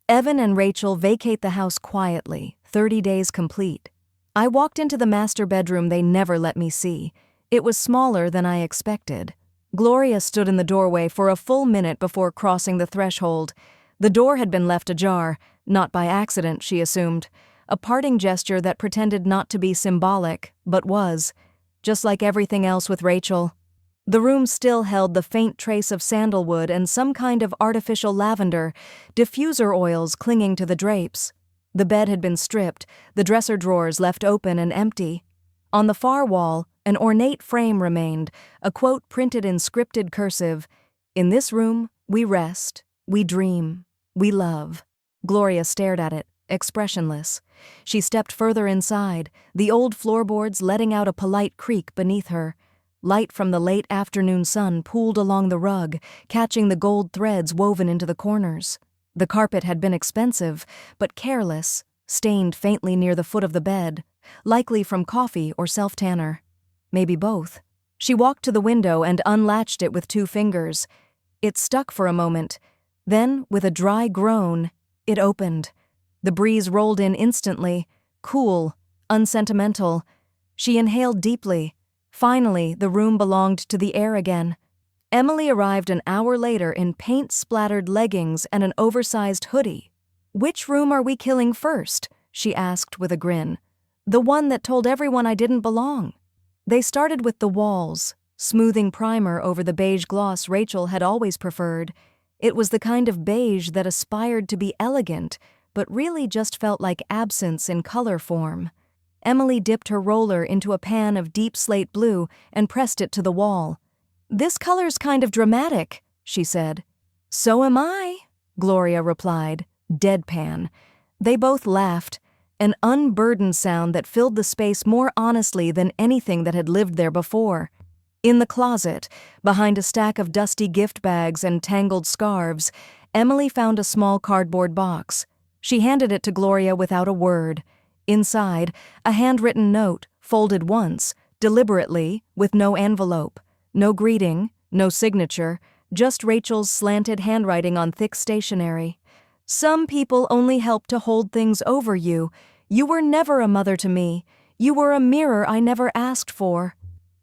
Evan and Rachel vacate the house quietly, 30 days complete. I walked into the master bedroom they never let me see. It was smaller than I expected. Gloria stood in the doorway for a full minute before crossing the threshold. The door had been left ajar, not by accident, she assumed. A parting gesture that pretended not to be symbolic, but was. Just like everything else with Rachel. The room still held the faint trace of sandalwood and some kind of artificial lavender, diffuser oils clinging to the drapes. The bed had been stripped, the dresser drawers left open and empty. On the far wall, an ornate frame remained, a quote printed in scripted cursive, "In this room, we rest, we dream, we love." Gloria stared at it, expressionless. She stepped further inside, the old floorboards letting out a polite creak beneath her. Light from the late afternoon sun pooled along the rug, catching the gold threads woven into the corners. The carpet had been expensive, but careless, stained faintly near the foot of the bed, likely from coffee or self-tanner. Maybe both. She walked to the window and unlatched it with 2 fingers. It stuck for a moment. Then, with a dry groan, it opened. The breeze rolled in instantly, cool, unsentimental. She inhaled deeply. Finally, the room belonged to the air again. Emily arrived an hour later in paint-splattered leggings and an oversized hoodie. "Which room are we killing first?" she asked with a grin. "The one that told everyone I didn't belong." They started with the walls, smoothing primer over the beige gloss Rachel had always preferred. It was the kind of beige that aspired to be elegant, but really just felt like absence in color form. Emily dipped her roller into a pan of deep slate blue and pressed it to the wall. "This color's kind of dramatic," she said. "So am I," Gloria replied, deadpan. They both laughed, an unburdened sound that filled the space more honestly than anything that had lived there before. In the closet, behind a stack of dusty gift bags and tangled scarves, Emily found a small cardboard box. She handed it to Gloria without a word. Inside, a handwritten note, folded once, deliberately, with no envelope. No greeting, no signature, just Rachel's slanted handwriting on thick stationery. "Some people only help to hold things over you. You were never a mother to me. You were a mirror I never asked for."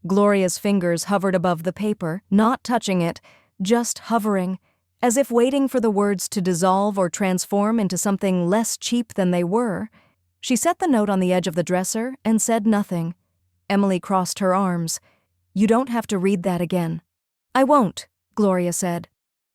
Gloria's fingers hovered above the paper, not touching it, just hovering, as if waiting for the words to dissolve or transform into something less cheap than they were. She set the note on the edge of the dresser and said nothing. Emily crossed her arms. "You don't have to read that again." "I won't," Gloria said.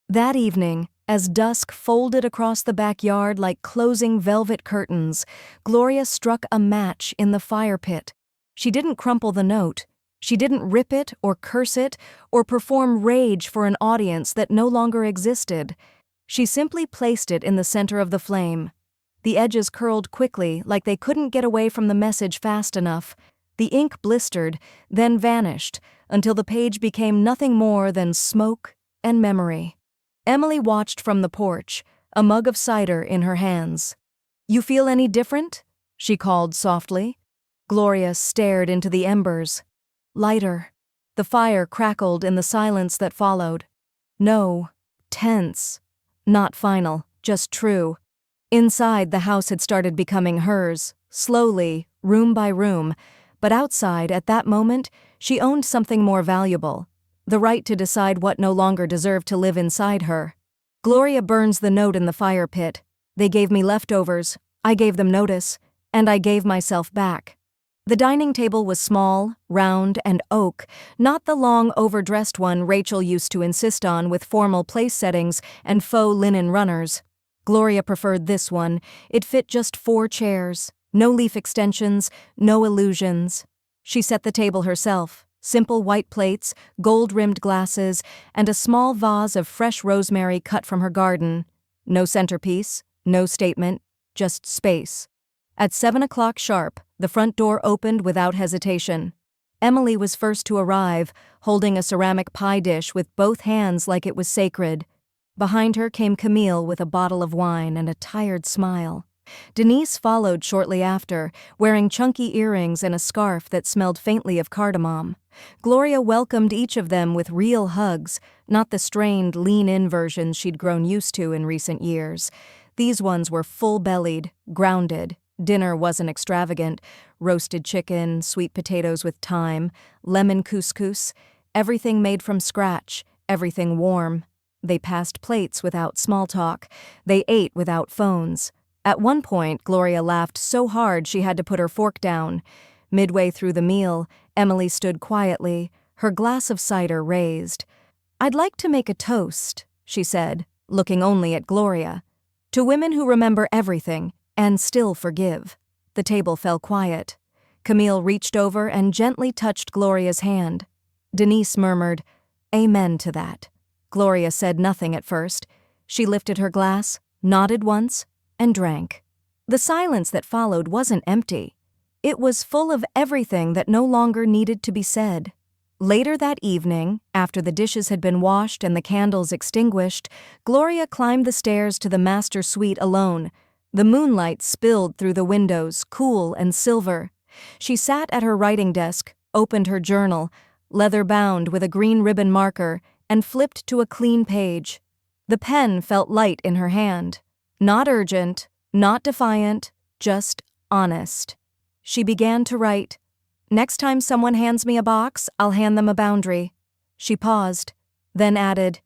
That evening, as dusk folded across the backyard like closing velvet curtains, Gloria struck a match in the fire pit. She didn't crumple the note. She didn't rip it or curse it or perform rage for an audience that no longer existed. She simply placed it in the center of the flame. The edges curled quickly, like they couldn't get away from the message fast enough. The ink blistered, then vanished, until the page became nothing more than smoke and memory. Emily watched from the porch, a mug of cider in her hands. "You feel any different?" she called softly. Gloria stared into the embers. Lighter. The fire crackled in the silence that followed. No. Tense. Not final, just true. Inside, the house had started becoming hers, slowly, room by room, but outside, at that moment, she owned something more valuable: the right to decide what no longer deserved to live inside her. Gloria burns the note in the fire pit. "They gave me leftovers, I gave them notice, and I gave myself back." The dining table was small, round, and oak, not the long, overdressed one Rachel used to insist on with formal place settings and faux linen runners. Gloria preferred this one. It fit just 4 chairs. No leaf extensions, no illusions. She set the table herself. Simple white plates, gold-rimmed glasses, and a small vase of fresh rosemary cut from her garden. No centerpiece, no statement, just space. At 7 o'clock sharp, the front door opened without hesitation. Emily was first to arrive, holding a ceramic pie dish with both hands like it was sacred. Behind her came Camille with a bottle of wine and a tired smile. Denise followed shortly after, wearing chunky earrings and a scarf that smelled faintly of cardamom. Gloria welcomed each of them with real hugs, not the strained, lean-in versions she'd grown used to in recent years. These ones were full-bellied, grounded. Dinner wasn't extravagant: roasted chicken, sweet potatoes with thyme, lemon couscous, everything made from scratch, everything warm. They passed plates without small talk. They ate without phones. At one point, Gloria laughed so hard she had to put her fork down. Midway through the meal, Emily stood quietly, her glass of cider raised. "I'd like to make a toast," she said, looking only at Gloria. "To women who remember everything and still forgive." The table fell quiet. Camille reached over and gently touched Gloria's hand. Denise murmured, "Amen to that." Gloria said nothing at first. She lifted her glass, nodded once, and drank. The silence that followed wasn't empty. It was full of everything that no longer needed to be said. Later that evening, after the dishes had been washed and the candles extinguished, Gloria climbed the stairs to the master suite alone. The moonlight spilled through the windows, cool and silver. She sat at her writing desk, opened her journal, leather-bound with a green ribbon marker, and flipped to a clean page. The pen felt light in her hand. Not urgent, not defiant, just honest. She began to write. "Next time someone hands me a box, I'll hand them a boundary." She paused, then added,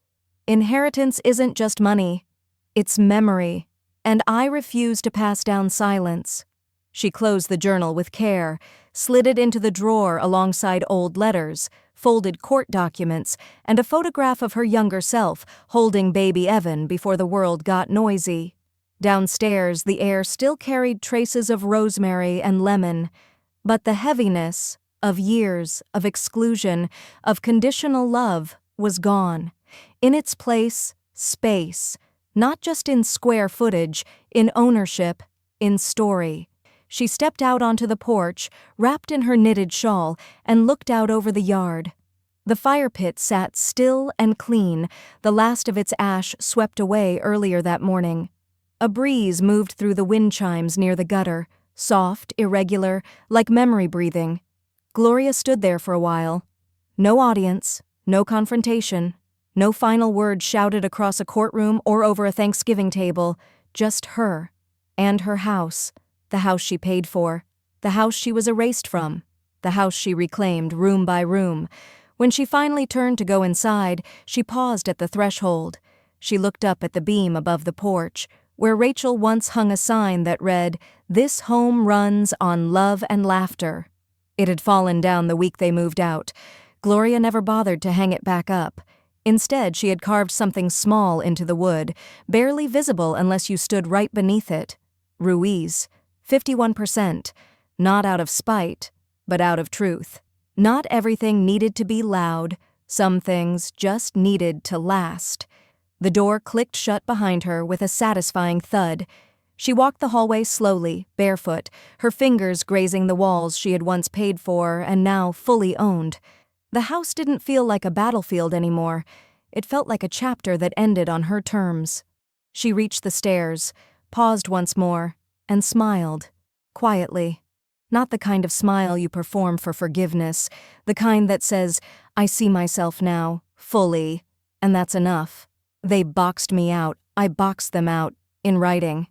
"Inheritance isn't just money. It's memory. And I refuse to pass down silence." She closed the journal with care, slid it into the drawer alongside old letters, folded court documents, and a photograph of her younger self holding baby Evan before the world got noisy. Downstairs, the air still carried traces of rosemary and lemon, but the heaviness of years, of exclusion, of conditional love was gone. In its place, space. Not just in square footage, in ownership, in story. She stepped out onto the porch, wrapped in her knitted shawl, and looked out over the yard. The fire pit sat still and clean, the last of its ash swept away earlier that morning. A breeze moved through the wind chimes near the gutter, soft, irregular, like memory breathing. Gloria stood there for a while. No audience, no confrontation. No final word shouted across a courtroom or over a Thanksgiving table, just her and her house, The house she paid for. The house she was erased from. The house she reclaimed room by room. When she finally turned to go inside, she paused at the threshold. She looked up at the beam above the porch, where Rachel once hung a sign that read, "This home runs on love and laughter." It had fallen down the week they moved out. Gloria never bothered to hang it back up. Instead, she had carved something small into the wood, barely visible unless you stood right beneath it. Ruiz, 51%, not out of spite, but out of truth. Not everything needed to be loud, some things just needed to last. The door clicked shut behind her with a satisfying thud. She walked the hallway slowly, barefoot, her fingers grazing the walls she had once paid for and now fully owned. The house didn't feel like a battlefield anymore. It felt like a chapter that ended on her terms. She reached the stairs, paused once more, and smiled, quietly. Not the kind of smile you perform for forgiveness, the kind that says, "I see myself now, fully, and that's enough." They boxed me out, I boxed them out, in writing.